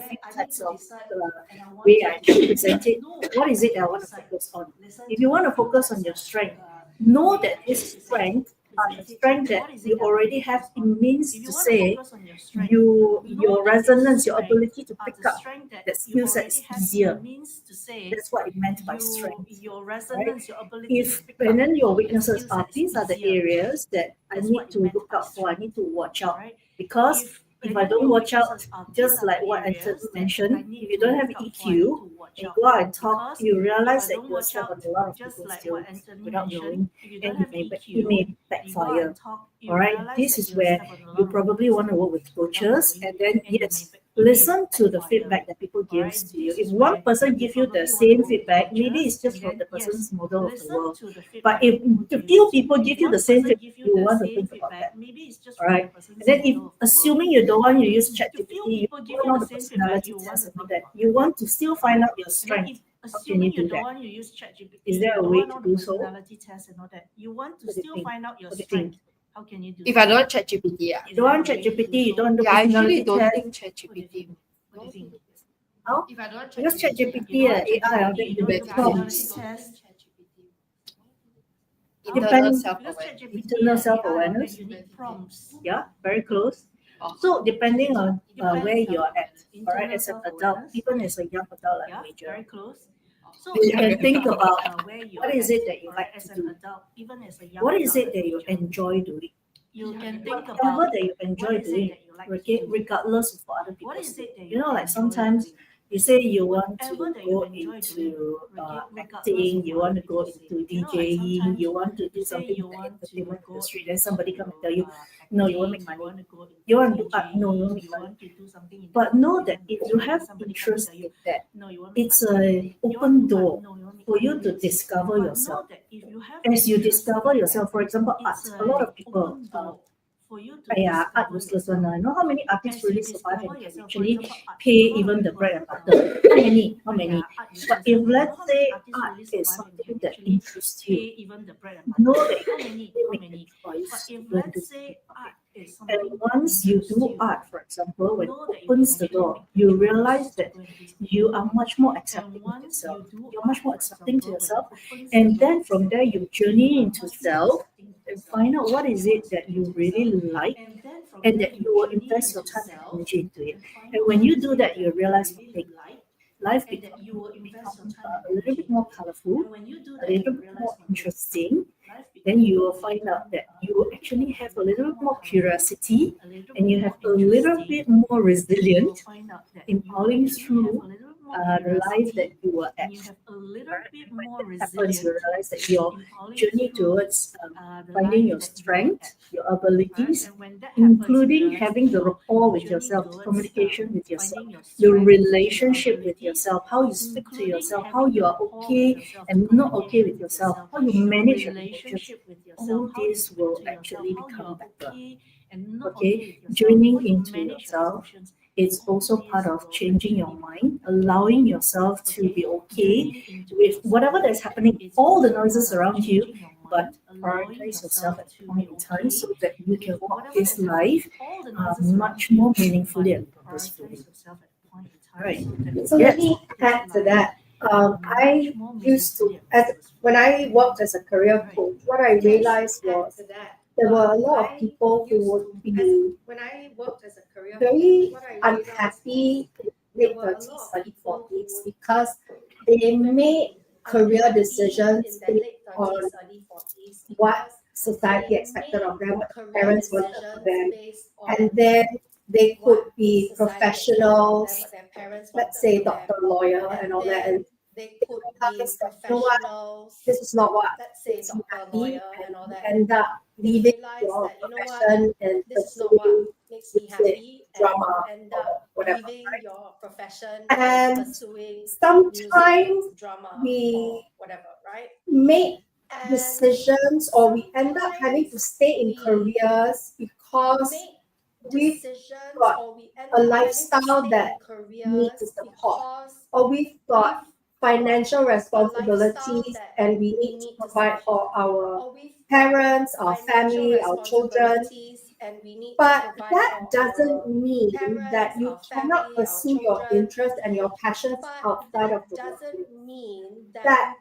[SPEAKER 2] few types of way I can present it. What is it that I want to focus on? If you want to focus on your strength, know that this strength the strength that you already have. It means to say your resonance, your ability to pick up that skill set is easier. That's what it meant by strength. Right? And then your weaknesses are, these are the areas that I need to look out for, I need to watch out, because if I don't watch out, just like what Anthony mentioned, if you don't have EQ, and go out and talk, you realize that you step on a lot of people's toes without knowing, and it may backfire. All right, this is where you probably want to work with coaches, and then yes, listen to the feedback that people gives to you. If one person gives you the same feedback, maybe it's just from the person's model of the world. But if a few people give you the same feedback, you want to think about that. All right. And then if assuming you don't want to use ChatGPT, you don't know the personality test and all that, you want to still find out your strength. How can you do that? Is there a way to do so?
[SPEAKER 7] You want to
[SPEAKER 2] What do you
[SPEAKER 7] still
[SPEAKER 2] think?
[SPEAKER 7] find out your
[SPEAKER 2] What do you think?
[SPEAKER 7] strength. How can you do
[SPEAKER 3] If
[SPEAKER 7] that?
[SPEAKER 3] I don't want ChatGPT,
[SPEAKER 2] You don't want ChatGPT, you don't do
[SPEAKER 3] yeah, I
[SPEAKER 2] personality
[SPEAKER 3] actually don't
[SPEAKER 2] test.
[SPEAKER 3] think ChatGPT.
[SPEAKER 7] What do you think?
[SPEAKER 2] How?
[SPEAKER 3] If I don't want
[SPEAKER 2] Because ChatGPT,
[SPEAKER 7] You don't
[SPEAKER 2] AI,
[SPEAKER 7] want
[SPEAKER 2] they
[SPEAKER 7] ChatGPT,
[SPEAKER 2] do
[SPEAKER 7] you
[SPEAKER 2] the
[SPEAKER 7] don't do
[SPEAKER 2] prompts.
[SPEAKER 7] personality test.
[SPEAKER 3] Internal
[SPEAKER 2] Depends-
[SPEAKER 3] self-awareness.
[SPEAKER 2] Internal self-awareness.
[SPEAKER 7] You need prompts.
[SPEAKER 2] Yeah, very close.
[SPEAKER 3] Oh.
[SPEAKER 2] So depending on
[SPEAKER 7] Depends
[SPEAKER 2] where you're at, all right,
[SPEAKER 7] internal
[SPEAKER 2] as an adult,
[SPEAKER 7] self-awareness.
[SPEAKER 2] even as a young adult like
[SPEAKER 7] Yeah,
[SPEAKER 2] Major,
[SPEAKER 7] very close. So
[SPEAKER 2] you can think
[SPEAKER 7] depending
[SPEAKER 2] about
[SPEAKER 7] on where you
[SPEAKER 2] what
[SPEAKER 7] are
[SPEAKER 2] is
[SPEAKER 7] at,
[SPEAKER 2] it that you
[SPEAKER 7] alright,
[SPEAKER 2] like
[SPEAKER 7] as
[SPEAKER 2] to
[SPEAKER 7] an
[SPEAKER 2] do?
[SPEAKER 7] adult, even as a young
[SPEAKER 2] What is
[SPEAKER 7] adult
[SPEAKER 2] it that you
[SPEAKER 7] like Major,
[SPEAKER 2] enjoy doing?
[SPEAKER 7] you can think
[SPEAKER 2] Whatever
[SPEAKER 7] about
[SPEAKER 2] that you enjoy
[SPEAKER 7] what is it
[SPEAKER 2] doing,
[SPEAKER 7] that you like to do.
[SPEAKER 2] regardless of what other people
[SPEAKER 7] What is
[SPEAKER 2] say.
[SPEAKER 7] it that
[SPEAKER 2] You know, like
[SPEAKER 7] enjoy
[SPEAKER 2] sometimes
[SPEAKER 7] doing?
[SPEAKER 2] you say you want to
[SPEAKER 7] Whatever that you
[SPEAKER 2] go
[SPEAKER 7] enjoy
[SPEAKER 2] into
[SPEAKER 7] regardless
[SPEAKER 2] acting,
[SPEAKER 7] of
[SPEAKER 2] you
[SPEAKER 7] what
[SPEAKER 2] want to
[SPEAKER 7] other
[SPEAKER 2] go
[SPEAKER 7] people say.
[SPEAKER 2] into
[SPEAKER 7] You know, like
[SPEAKER 2] DJing,
[SPEAKER 7] sometimes
[SPEAKER 2] you want to do
[SPEAKER 7] you say
[SPEAKER 2] something
[SPEAKER 7] you
[SPEAKER 2] in the
[SPEAKER 7] want to
[SPEAKER 2] entertainment
[SPEAKER 7] go
[SPEAKER 2] industry, then somebody come and tell you,
[SPEAKER 7] into,
[SPEAKER 2] no, you won't make
[SPEAKER 7] acting,
[SPEAKER 2] money.
[SPEAKER 7] you want to go into
[SPEAKER 2] You want to do art, no, you
[SPEAKER 7] DJing,
[SPEAKER 2] won't make
[SPEAKER 7] you
[SPEAKER 2] money.
[SPEAKER 7] want to do something in the
[SPEAKER 2] But know that
[SPEAKER 7] entertainment
[SPEAKER 2] if you
[SPEAKER 7] industry,
[SPEAKER 2] have
[SPEAKER 7] then somebody come and
[SPEAKER 2] interest
[SPEAKER 7] tell you,
[SPEAKER 2] in that,
[SPEAKER 7] no, you won't make
[SPEAKER 2] it's
[SPEAKER 7] money.
[SPEAKER 2] an
[SPEAKER 7] You
[SPEAKER 2] open
[SPEAKER 7] want to
[SPEAKER 2] door
[SPEAKER 7] no, you won't make
[SPEAKER 2] for you
[SPEAKER 7] money.
[SPEAKER 2] to discover
[SPEAKER 7] But
[SPEAKER 2] yourself.
[SPEAKER 7] know that if you have
[SPEAKER 2] As you
[SPEAKER 7] interest
[SPEAKER 2] discover
[SPEAKER 7] in
[SPEAKER 2] yourself,
[SPEAKER 7] that,
[SPEAKER 2] for example, art,
[SPEAKER 7] it's
[SPEAKER 2] a lot of people,
[SPEAKER 7] open door for you to
[SPEAKER 2] yeah, art
[SPEAKER 7] discover
[SPEAKER 2] useless
[SPEAKER 7] yourself.
[SPEAKER 2] one. I know how many artists
[SPEAKER 7] As you
[SPEAKER 2] really survive
[SPEAKER 7] discover
[SPEAKER 2] and can
[SPEAKER 7] yourself, for
[SPEAKER 2] actually
[SPEAKER 7] example, art,
[SPEAKER 2] pay
[SPEAKER 7] a lot of
[SPEAKER 2] even the
[SPEAKER 7] people,
[SPEAKER 2] bread and butter. How many? How many?
[SPEAKER 7] yeah, art
[SPEAKER 2] But
[SPEAKER 7] useless
[SPEAKER 2] if
[SPEAKER 7] one. You know
[SPEAKER 2] let's
[SPEAKER 7] how many
[SPEAKER 2] say
[SPEAKER 7] artists
[SPEAKER 2] art
[SPEAKER 7] really
[SPEAKER 2] is
[SPEAKER 7] survive and
[SPEAKER 2] something
[SPEAKER 7] can
[SPEAKER 2] that
[SPEAKER 7] actually
[SPEAKER 2] interests
[SPEAKER 7] pay
[SPEAKER 2] you,
[SPEAKER 7] even the bread and
[SPEAKER 2] know
[SPEAKER 7] butter?
[SPEAKER 2] that
[SPEAKER 7] How
[SPEAKER 2] you
[SPEAKER 7] many?
[SPEAKER 2] can
[SPEAKER 7] How
[SPEAKER 2] make
[SPEAKER 7] many?
[SPEAKER 2] a choice
[SPEAKER 7] But
[SPEAKER 2] to
[SPEAKER 7] if
[SPEAKER 2] go and do
[SPEAKER 7] let's say
[SPEAKER 2] something about
[SPEAKER 7] art
[SPEAKER 2] it.
[SPEAKER 7] is something
[SPEAKER 2] And
[SPEAKER 7] that
[SPEAKER 2] once you
[SPEAKER 7] interests
[SPEAKER 2] do
[SPEAKER 7] you,
[SPEAKER 2] art, for example, when it
[SPEAKER 7] know that you
[SPEAKER 2] opens
[SPEAKER 7] can
[SPEAKER 2] the door,
[SPEAKER 7] actually
[SPEAKER 2] you
[SPEAKER 7] make a
[SPEAKER 2] realize
[SPEAKER 7] choice to
[SPEAKER 2] that
[SPEAKER 7] go and do something.
[SPEAKER 2] you are much more accepting
[SPEAKER 7] And
[SPEAKER 2] of
[SPEAKER 7] once
[SPEAKER 2] yourself.
[SPEAKER 7] you do
[SPEAKER 2] You're much
[SPEAKER 7] art,
[SPEAKER 2] more
[SPEAKER 7] for
[SPEAKER 2] accepting to
[SPEAKER 7] example, when
[SPEAKER 2] yourself.
[SPEAKER 7] it opens
[SPEAKER 2] And
[SPEAKER 7] the
[SPEAKER 2] then
[SPEAKER 7] door,
[SPEAKER 2] from there, you journey
[SPEAKER 7] you are
[SPEAKER 2] into
[SPEAKER 7] much more
[SPEAKER 2] self
[SPEAKER 7] accepting of
[SPEAKER 2] and
[SPEAKER 7] yourself.
[SPEAKER 2] find out what is it that you really like,
[SPEAKER 7] And then from
[SPEAKER 2] and
[SPEAKER 7] there,
[SPEAKER 2] that you will
[SPEAKER 7] journey
[SPEAKER 2] invest your
[SPEAKER 7] into
[SPEAKER 2] time and
[SPEAKER 7] self
[SPEAKER 2] energy into it.
[SPEAKER 7] and find
[SPEAKER 2] And
[SPEAKER 7] out
[SPEAKER 2] when
[SPEAKER 7] what
[SPEAKER 2] you
[SPEAKER 7] is
[SPEAKER 2] do
[SPEAKER 7] it
[SPEAKER 2] that, you realize
[SPEAKER 7] really
[SPEAKER 2] something.
[SPEAKER 7] like,
[SPEAKER 2] Life
[SPEAKER 7] and that you will invest your time
[SPEAKER 2] a
[SPEAKER 7] and
[SPEAKER 2] little
[SPEAKER 7] energy
[SPEAKER 2] bit more
[SPEAKER 7] into it.
[SPEAKER 2] colorful,
[SPEAKER 7] And when you do
[SPEAKER 2] a
[SPEAKER 7] that, you
[SPEAKER 2] little bit
[SPEAKER 7] realize
[SPEAKER 2] more
[SPEAKER 7] one thing.
[SPEAKER 2] interesting.
[SPEAKER 7] Life
[SPEAKER 2] Then you
[SPEAKER 7] becomes
[SPEAKER 2] will find out that you actually have a little bit more curiosity,
[SPEAKER 7] a little
[SPEAKER 2] and you
[SPEAKER 7] bit
[SPEAKER 2] have a
[SPEAKER 7] more
[SPEAKER 2] little
[SPEAKER 7] interesting.
[SPEAKER 2] bit more
[SPEAKER 7] You will
[SPEAKER 2] resilient
[SPEAKER 7] find out that
[SPEAKER 2] in
[SPEAKER 7] you
[SPEAKER 2] falling
[SPEAKER 7] actually have
[SPEAKER 2] through
[SPEAKER 7] a little more
[SPEAKER 2] the life
[SPEAKER 7] curiosity,
[SPEAKER 2] that you were at.
[SPEAKER 7] and you have a little
[SPEAKER 2] Right?
[SPEAKER 7] bit
[SPEAKER 2] And when
[SPEAKER 7] more
[SPEAKER 2] that happens, you
[SPEAKER 7] resilient
[SPEAKER 2] realize that your
[SPEAKER 7] in falling
[SPEAKER 2] journey
[SPEAKER 7] through
[SPEAKER 2] towards
[SPEAKER 7] the
[SPEAKER 2] finding
[SPEAKER 7] life
[SPEAKER 2] your
[SPEAKER 7] that you are
[SPEAKER 2] strength,
[SPEAKER 7] at.
[SPEAKER 2] your
[SPEAKER 7] Right?
[SPEAKER 2] abilities,
[SPEAKER 7] And when that happens, you
[SPEAKER 2] including
[SPEAKER 7] realize
[SPEAKER 2] having
[SPEAKER 7] that
[SPEAKER 2] the
[SPEAKER 7] your
[SPEAKER 2] rapport with
[SPEAKER 7] journey
[SPEAKER 2] yourself,
[SPEAKER 7] towards
[SPEAKER 2] communication with yourself,
[SPEAKER 7] finding your
[SPEAKER 2] your
[SPEAKER 7] strength,
[SPEAKER 2] relationship
[SPEAKER 7] your
[SPEAKER 2] with
[SPEAKER 7] abilities,
[SPEAKER 2] yourself, how you speak to
[SPEAKER 7] including
[SPEAKER 2] yourself, how
[SPEAKER 7] having
[SPEAKER 2] you
[SPEAKER 7] the
[SPEAKER 2] are
[SPEAKER 7] rapport
[SPEAKER 2] okay
[SPEAKER 7] with yourself,
[SPEAKER 2] and
[SPEAKER 7] the
[SPEAKER 2] not okay with
[SPEAKER 7] communication
[SPEAKER 2] yourself,
[SPEAKER 7] yourself,
[SPEAKER 2] how you
[SPEAKER 7] the
[SPEAKER 2] manage your emotions,
[SPEAKER 7] relationship with yourself,
[SPEAKER 2] all
[SPEAKER 7] how you
[SPEAKER 2] this
[SPEAKER 7] speak
[SPEAKER 2] will
[SPEAKER 7] to yourself,
[SPEAKER 2] actually
[SPEAKER 7] how you
[SPEAKER 2] become
[SPEAKER 7] are
[SPEAKER 2] better.
[SPEAKER 7] okay and not
[SPEAKER 2] Okay,
[SPEAKER 7] okay with yourself,
[SPEAKER 2] journeying
[SPEAKER 7] how you
[SPEAKER 2] into
[SPEAKER 7] manage your
[SPEAKER 2] yourself,
[SPEAKER 7] emotions.
[SPEAKER 2] it's
[SPEAKER 7] All
[SPEAKER 2] also
[SPEAKER 7] this
[SPEAKER 2] part of
[SPEAKER 7] will
[SPEAKER 2] changing your
[SPEAKER 7] actually
[SPEAKER 2] mind,
[SPEAKER 7] become better.
[SPEAKER 2] allowing yourself to
[SPEAKER 7] Okay?
[SPEAKER 2] be okay
[SPEAKER 7] Journeying into
[SPEAKER 2] with
[SPEAKER 7] yourself,
[SPEAKER 2] whatever that's happening,
[SPEAKER 7] it's
[SPEAKER 2] all the
[SPEAKER 7] also
[SPEAKER 2] noises
[SPEAKER 7] part of
[SPEAKER 2] around you,
[SPEAKER 7] changing your
[SPEAKER 2] but
[SPEAKER 7] mind, allowing
[SPEAKER 2] prioritize yourself
[SPEAKER 7] yourself
[SPEAKER 2] at
[SPEAKER 7] to
[SPEAKER 2] a point
[SPEAKER 7] be
[SPEAKER 2] in time
[SPEAKER 7] okay
[SPEAKER 2] so that you can
[SPEAKER 7] with
[SPEAKER 2] walk
[SPEAKER 7] whatever
[SPEAKER 2] this
[SPEAKER 7] that's happening,
[SPEAKER 2] life
[SPEAKER 7] all the noises around
[SPEAKER 2] much
[SPEAKER 7] you,
[SPEAKER 2] more
[SPEAKER 7] but
[SPEAKER 2] meaningfully and purposefully.
[SPEAKER 7] prioritize yourself at a point in time
[SPEAKER 2] Right.
[SPEAKER 7] so that
[SPEAKER 1] So
[SPEAKER 7] you
[SPEAKER 1] let
[SPEAKER 7] can
[SPEAKER 1] me
[SPEAKER 7] walk this
[SPEAKER 1] add to
[SPEAKER 7] life
[SPEAKER 1] that. I
[SPEAKER 7] much more
[SPEAKER 1] used to,
[SPEAKER 7] meaningfully and purposefully.
[SPEAKER 1] when I worked as a career
[SPEAKER 7] Right.
[SPEAKER 1] coach, what I realized was there were a lot of people who would be very unhappy in late 30s, early 40s because they made career decisions based on what society expected of them, what parents wanted of them, and then they could be professionals, let's say doctor, lawyer, and all that, and they realize that, you know what, this is not what makes me happy, and you end up leaving your profession and pursuing, let's say, drama or whatever, right? And sometimes we make decisions or we end up having to stay in careers because we've got a lifestyle that needs support, or we've got financial responsibilities and we need to provide for our parents, our family, our children. But that doesn't mean that you cannot pursue your interests and your passions outside of the workplace. That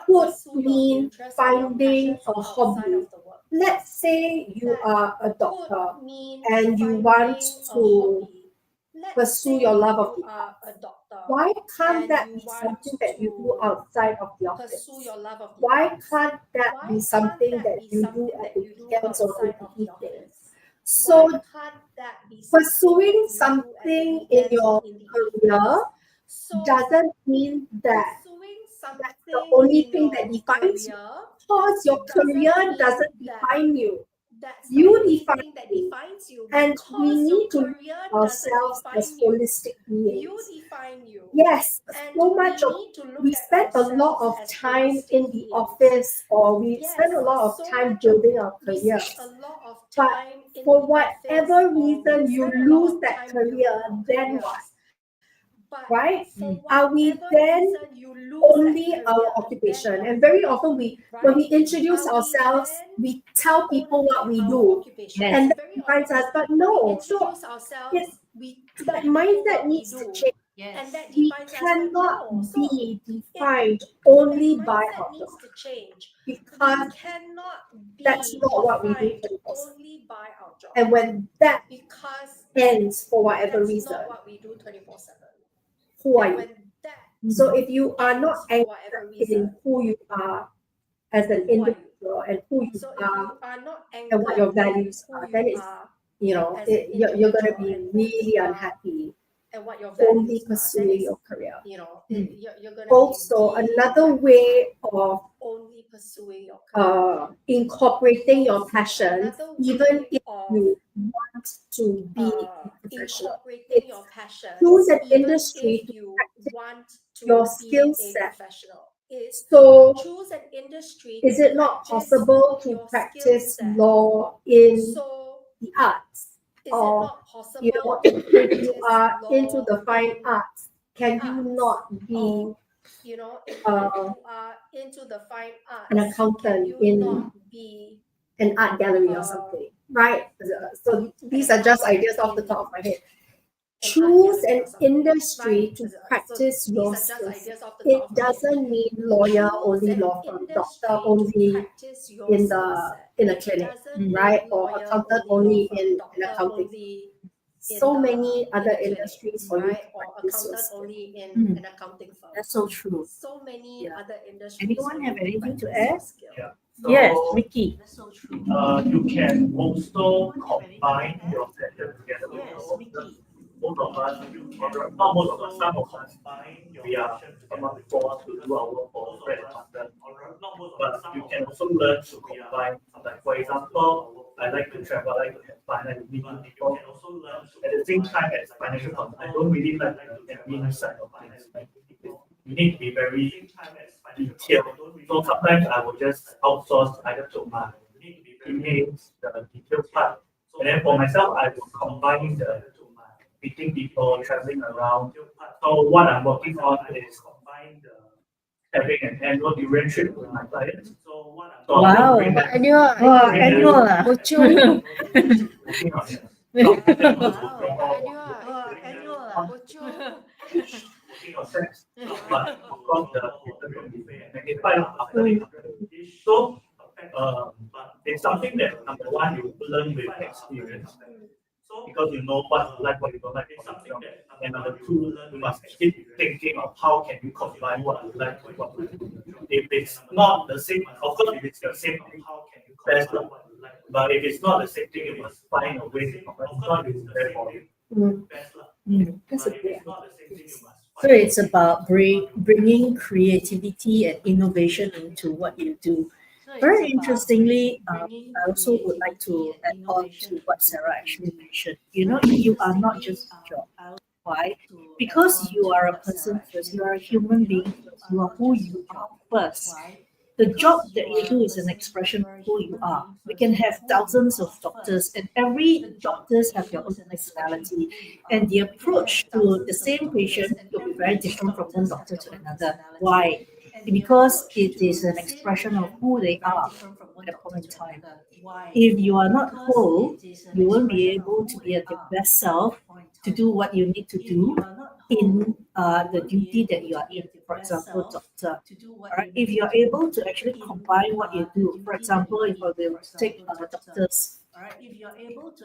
[SPEAKER 1] could mean finding a hobby. Let's say you are a doctor and you want to pursue your love of the arts. Why can't that be something that you do outside of the office? Why can't that be something that you do at the weekends or in the evenings? So
[SPEAKER 6] Why can't that be
[SPEAKER 1] pursuing
[SPEAKER 6] something
[SPEAKER 1] something
[SPEAKER 6] you
[SPEAKER 1] in
[SPEAKER 6] do
[SPEAKER 1] your
[SPEAKER 6] as an event
[SPEAKER 1] career
[SPEAKER 6] So
[SPEAKER 1] doesn't mean that
[SPEAKER 6] pursuing
[SPEAKER 1] that's the
[SPEAKER 6] something
[SPEAKER 1] only
[SPEAKER 6] in
[SPEAKER 1] thing that
[SPEAKER 6] your
[SPEAKER 1] defines you.
[SPEAKER 6] career
[SPEAKER 1] Because your
[SPEAKER 6] doesn't
[SPEAKER 1] career
[SPEAKER 6] mean
[SPEAKER 1] doesn't
[SPEAKER 6] that
[SPEAKER 1] define you.
[SPEAKER 6] that's the
[SPEAKER 1] You
[SPEAKER 6] only
[SPEAKER 1] define
[SPEAKER 6] thing that
[SPEAKER 1] you.
[SPEAKER 6] defines you.
[SPEAKER 1] And we
[SPEAKER 6] Because your
[SPEAKER 1] need to look
[SPEAKER 6] career
[SPEAKER 1] at
[SPEAKER 6] doesn't
[SPEAKER 1] ourselves as
[SPEAKER 6] define you.
[SPEAKER 1] holistic
[SPEAKER 6] You
[SPEAKER 1] beings.
[SPEAKER 6] define you.
[SPEAKER 1] Yes,
[SPEAKER 6] And
[SPEAKER 1] so much
[SPEAKER 6] we
[SPEAKER 1] of
[SPEAKER 6] need to look
[SPEAKER 1] we
[SPEAKER 6] at
[SPEAKER 1] spend a lot of
[SPEAKER 6] ourselves as
[SPEAKER 1] time
[SPEAKER 6] holistic
[SPEAKER 1] in the
[SPEAKER 6] beings.
[SPEAKER 1] office, or we
[SPEAKER 6] Yes,
[SPEAKER 1] spend a lot of
[SPEAKER 6] so
[SPEAKER 1] time
[SPEAKER 6] much of
[SPEAKER 1] building our
[SPEAKER 6] we
[SPEAKER 1] careers.
[SPEAKER 6] spend a lot of
[SPEAKER 1] But
[SPEAKER 6] time in
[SPEAKER 1] for
[SPEAKER 6] the
[SPEAKER 1] whatever
[SPEAKER 6] office, or
[SPEAKER 1] reason
[SPEAKER 6] we
[SPEAKER 1] you
[SPEAKER 6] spend a lot
[SPEAKER 1] lose
[SPEAKER 6] of
[SPEAKER 1] that
[SPEAKER 6] time building
[SPEAKER 1] career,
[SPEAKER 6] our
[SPEAKER 1] then
[SPEAKER 6] careers.
[SPEAKER 1] what?
[SPEAKER 6] But
[SPEAKER 1] Right?
[SPEAKER 6] for
[SPEAKER 1] Are we
[SPEAKER 6] whatever
[SPEAKER 1] then
[SPEAKER 6] reason you lose
[SPEAKER 1] only
[SPEAKER 6] that
[SPEAKER 1] our
[SPEAKER 6] career,
[SPEAKER 1] occupation?
[SPEAKER 6] then what?
[SPEAKER 1] And very often when we
[SPEAKER 6] Right?
[SPEAKER 1] introduce
[SPEAKER 6] Are we
[SPEAKER 1] ourselves,
[SPEAKER 6] then
[SPEAKER 1] we tell people
[SPEAKER 6] only
[SPEAKER 1] what we
[SPEAKER 6] our
[SPEAKER 1] do.
[SPEAKER 6] occupation?
[SPEAKER 2] Yes.
[SPEAKER 1] And that
[SPEAKER 6] Very
[SPEAKER 1] defines us.
[SPEAKER 6] often
[SPEAKER 1] But
[SPEAKER 6] when we
[SPEAKER 1] no, so
[SPEAKER 6] introduce ourselves,
[SPEAKER 1] it's
[SPEAKER 6] we
[SPEAKER 1] that
[SPEAKER 6] tell people
[SPEAKER 1] mindset
[SPEAKER 6] what we
[SPEAKER 1] needs to
[SPEAKER 6] do,
[SPEAKER 1] change.
[SPEAKER 6] and that
[SPEAKER 1] We
[SPEAKER 6] defines us. But
[SPEAKER 1] cannot
[SPEAKER 6] no, so
[SPEAKER 1] be defined only
[SPEAKER 6] that
[SPEAKER 1] by
[SPEAKER 6] mindset
[SPEAKER 1] our
[SPEAKER 6] needs
[SPEAKER 1] job,
[SPEAKER 6] to change.
[SPEAKER 1] because
[SPEAKER 6] We cannot be
[SPEAKER 1] that's not what we do
[SPEAKER 6] defined
[SPEAKER 1] 24/7.
[SPEAKER 6] only by our job.
[SPEAKER 1] And when that
[SPEAKER 6] Because
[SPEAKER 1] ends for whatever
[SPEAKER 6] that's
[SPEAKER 1] reason,
[SPEAKER 6] not what we do 24/7.
[SPEAKER 1] who are
[SPEAKER 6] And
[SPEAKER 1] you?
[SPEAKER 6] when that
[SPEAKER 1] So if you are not
[SPEAKER 6] ends for whatever
[SPEAKER 1] anchored
[SPEAKER 6] reason,
[SPEAKER 1] in who you are as an
[SPEAKER 6] who are you?
[SPEAKER 1] individual and who you
[SPEAKER 6] So if
[SPEAKER 1] are
[SPEAKER 6] you are not
[SPEAKER 1] and what your
[SPEAKER 6] anchored in
[SPEAKER 1] values
[SPEAKER 6] who
[SPEAKER 1] are,
[SPEAKER 6] you
[SPEAKER 1] then it's,
[SPEAKER 6] are as
[SPEAKER 1] you're going to
[SPEAKER 6] individual
[SPEAKER 1] be
[SPEAKER 6] and who
[SPEAKER 1] really
[SPEAKER 6] you are
[SPEAKER 1] unhappy
[SPEAKER 6] and what your
[SPEAKER 1] only
[SPEAKER 6] values are, then
[SPEAKER 1] pursuing
[SPEAKER 6] it's,
[SPEAKER 1] your career.
[SPEAKER 6] you're gonna
[SPEAKER 1] Also,
[SPEAKER 6] be really
[SPEAKER 1] another
[SPEAKER 6] unhappy
[SPEAKER 1] way of
[SPEAKER 6] only pursuing your career.
[SPEAKER 1] incorporating your
[SPEAKER 6] Also,
[SPEAKER 1] passions,
[SPEAKER 6] another
[SPEAKER 1] even
[SPEAKER 6] way
[SPEAKER 1] if
[SPEAKER 6] of
[SPEAKER 1] you want to be a professional,
[SPEAKER 6] incorporating
[SPEAKER 1] it's
[SPEAKER 6] your passion,
[SPEAKER 1] choose an
[SPEAKER 6] even
[SPEAKER 1] industry
[SPEAKER 6] if
[SPEAKER 1] to
[SPEAKER 6] you
[SPEAKER 1] practice
[SPEAKER 6] want to
[SPEAKER 1] your
[SPEAKER 6] be
[SPEAKER 1] skill
[SPEAKER 6] a
[SPEAKER 1] set.
[SPEAKER 6] professional, is
[SPEAKER 1] So,
[SPEAKER 6] choose an industry
[SPEAKER 1] is
[SPEAKER 6] to
[SPEAKER 1] it not
[SPEAKER 6] practice
[SPEAKER 1] possible to
[SPEAKER 6] your skill
[SPEAKER 1] practice
[SPEAKER 6] set.
[SPEAKER 1] law in
[SPEAKER 6] So
[SPEAKER 1] the arts?
[SPEAKER 6] is it
[SPEAKER 1] Or,
[SPEAKER 6] not possible to
[SPEAKER 1] if you
[SPEAKER 6] practice
[SPEAKER 1] are into
[SPEAKER 6] law
[SPEAKER 1] the fine
[SPEAKER 6] in
[SPEAKER 1] arts, can you
[SPEAKER 6] arts?
[SPEAKER 1] not be
[SPEAKER 6] Or, if you are into the fine arts,
[SPEAKER 1] an
[SPEAKER 6] can
[SPEAKER 1] accountant
[SPEAKER 6] you
[SPEAKER 1] in
[SPEAKER 6] not be
[SPEAKER 1] an art gallery or something? Right? So these are just ideas off the top of my head. Choose an industry to practice your skill set. It doesn't mean lawyer only, law firm, doctor only in a clinic, right? Or accountant only in an accounting. So many other industries for you to practice your skill.
[SPEAKER 6] an accounting firm.
[SPEAKER 2] That's so true.
[SPEAKER 6] So many
[SPEAKER 2] Yeah.
[SPEAKER 6] other industries.
[SPEAKER 2] Anyone
[SPEAKER 6] for
[SPEAKER 2] have
[SPEAKER 6] you
[SPEAKER 2] anything to
[SPEAKER 6] practice your
[SPEAKER 2] add?
[SPEAKER 6] skill.
[SPEAKER 5] Yeah.
[SPEAKER 2] Yes,
[SPEAKER 5] So,
[SPEAKER 2] Mickey.
[SPEAKER 7] That's so true.
[SPEAKER 5] you can also combine your session together with
[SPEAKER 7] Yes,
[SPEAKER 5] your
[SPEAKER 7] Mickey.
[SPEAKER 5] most of us, or not most of us, some of us, we are somewhat forced to do our work for bread and butter. But you can also learn to combine, like for example, I like to travel, I like to have fun, I like to meet new people. At the same time, as financial consultant, I don't really like the admin side of things. Like, you need to be very detailed. So sometimes I will just outsource either to my teammates, the detailed part. And then for myself, I will combine the meeting people, traveling around. So what I'm working on is having an annual durian trip with my clients. So
[SPEAKER 2] Wow.
[SPEAKER 5] bring them-
[SPEAKER 1] Annual,
[SPEAKER 2] Wow, annual ah.
[SPEAKER 1] Bocor.
[SPEAKER 5] working on it.
[SPEAKER 7] Wow, annual ah.
[SPEAKER 5] Working on sex, but of course the return will be magnified after the So it's something that number one you learn with experience. Because you know what you like, what you don't like for yourself. And number two, you must keep thinking of how can you combine what you like with what you do. If it's not the same, of course, if it's the same thing, best luck. But if it's not the same thing, you must find a way to combine. If not, it's very boring.
[SPEAKER 1] That's a great.
[SPEAKER 2] So it's about bringing creativity and innovation into what you do. Very interestingly, I also would like to add on to what Sarah actually mentioned. You are not just a job. Why? Because you are a person first, you are a human being first, you are who you are first. The job that you do is an expression of who you are. We can have thousands of doctors, and every doctors have their own personality, and the approach to the same patient will be very different from one doctor to another. Why? Because it is an expression of who they are at that point in time. If you are not whole, you won't be able to be at your best self to do what you need to do in the duty that you are in. For example, doctor. Alright, if you are able to actually combine what you do, for example, if I will take doctors,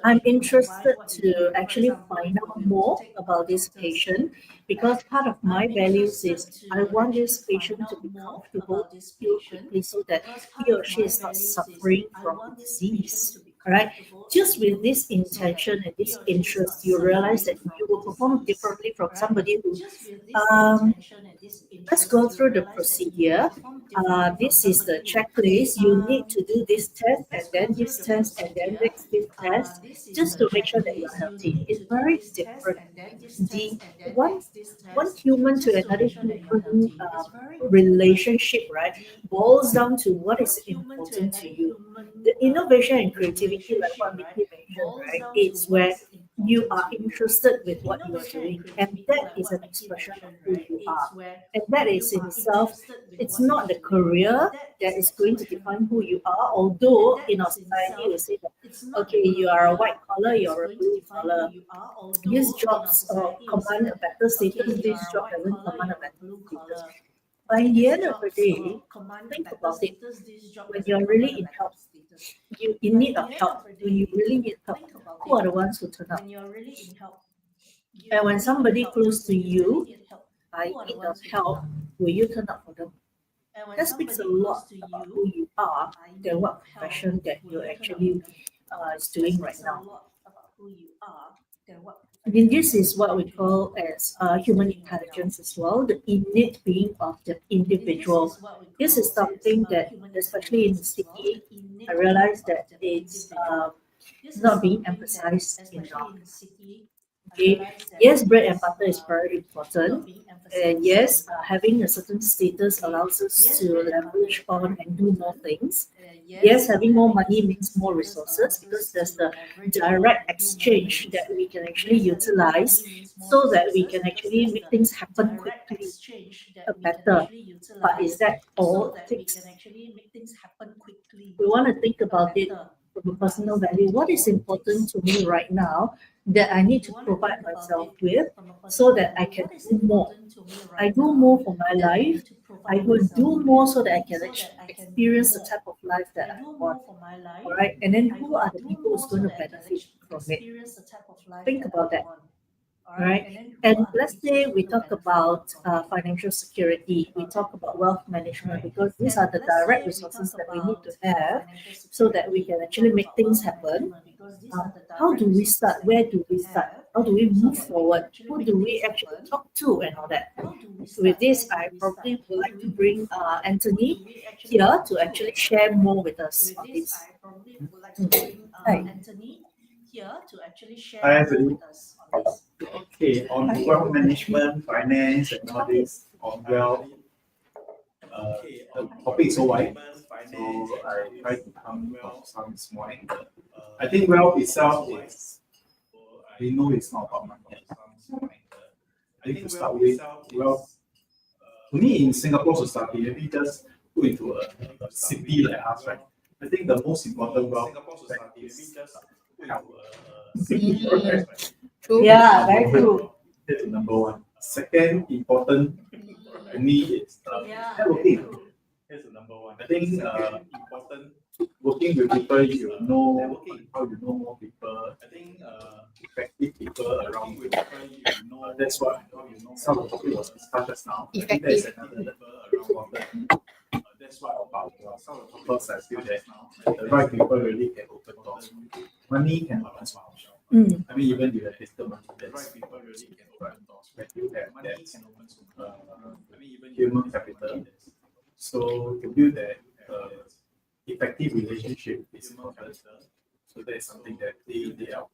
[SPEAKER 2] I'm interested to actually find out more about this patient because part of my values is I want this patient to be comfortable, heal quickly so that he or she is not suffering from the disease. Right? Just with this intention and this interest, you realize that you will perform differently from somebody who, let's go through the procedure. This is the checklist. You need to do this test and then this test and then next this test, just to make sure that you're healthy. It's very different. The one human to another human relationship, right, boils down to what is important to you. The innovation and creativity, like what Mickey mentioned, right, it's where you are interested with what you are doing, and that is an expression of who you are. And that is in itself, it's not the career that is going to define who you are, although in our society we say that, okay, you are a white collar, you're a blue collar. These jobs command a better status, this job doesn't command a better status. By the end of the day, think about it. When you're really in help, you in need of help, when you really need help, who are the ones who turn up? And when somebody close to you are in need of help, will you turn up for them? That speaks a lot about who you are than what profession that you're actually is doing right now. I mean, this is what we call as human intelligence as well, the innate being of the individual. This is something that, especially in the city, I realize that it's not being emphasized enough. Okay. Yes, bread and butter is very important. And yes, having a certain status allows us to leverage on and do more things. Yes, having more money means more resources because there's the direct exchange that we can actually utilize so that we can actually make things happen quickly, better. But is that all it takes? We want to think about it from a personal value. What is important to me right now that I need to provide myself with so that I can do more? I do more for my life. I will do more so that I can experience the type of life that I want. All right. And then who are the people who's going to benefit from it? Think about that. All right. And let's say we talk about financial security, we talk about wealth management, because these are the direct resources that we need to have so that we can actually make things happen. How do we start? Where do we start? How do we move forward? Who do we actually talk to and all that? With this, I probably would like to bring Anthony here to actually share more with us on this. Hi.
[SPEAKER 4] Hi, everybody. Okay, on wealth management, finance, and all this, on wealth, the topic is so wide, so I try to come from some small angle. I think wealth itself is, we know it's not about money. I think to start with, wealth, to me in Singapore society, maybe just put into a city like us, right? I think the most important wealth is health.
[SPEAKER 3] True.
[SPEAKER 2] Yeah, very true.
[SPEAKER 4] That's number one. Second important to me is networking. That's number one. I think important working with people, you know how you know more people. I think effective people around you. That's what some of the topic was discussed just now.
[SPEAKER 3] Effective.
[SPEAKER 4] That's what about some of the topics I feel that the right people really can open doors. Money can open doors. I mean, even you have fiscal money, that's right people really can open doors. When you have that human capital. So to build that effective relationship is important. So that is something that they are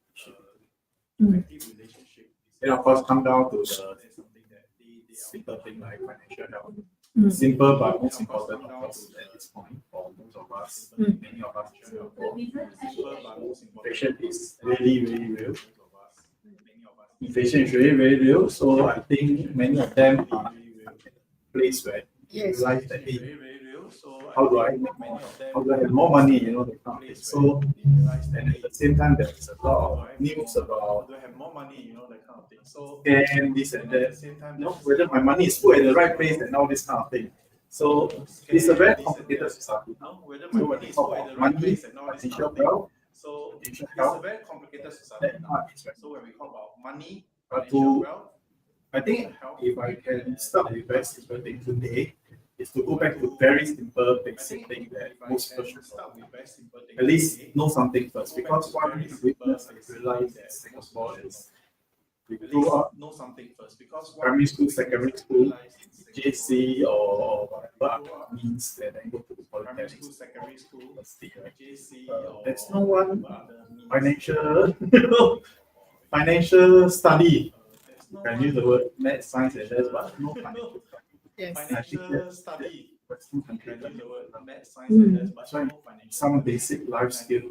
[SPEAKER 4] effective relationship. And of course, come down to the simple thing like financial health. Simple but most important, of course, at this point for most of us, many of us, simple but most important is really, really real. Inflation is really, really real. So I think many of them are place where you realize that, hey, how do I make more? How do I have more money? You know, the kind of thing. So, and at the same time, there's a lot of news about do I have more money? You know, that kind of thing. So, and this and that. You know, whether my money is put in the right place and all this kind of thing. So, it's a very complicated society. So, when we talk about money, financial wealth, so it's a very complicated society. So, when we talk about money, financial wealth, I think if I can start with very simple thing today, is to go back to very simple, basic thing that most people should know. At least know something first, because what we witness and realize that Singapore is we grew up primary school, secondary school, JC or whatever means that then go to the polytechnic university, right? There's no one financial financial study. You can use the word math, science, and this, but no financial study.
[SPEAKER 3] Yes.
[SPEAKER 4] I think that's Western country.
[SPEAKER 1] Mm.
[SPEAKER 4] That's why some basic life skill.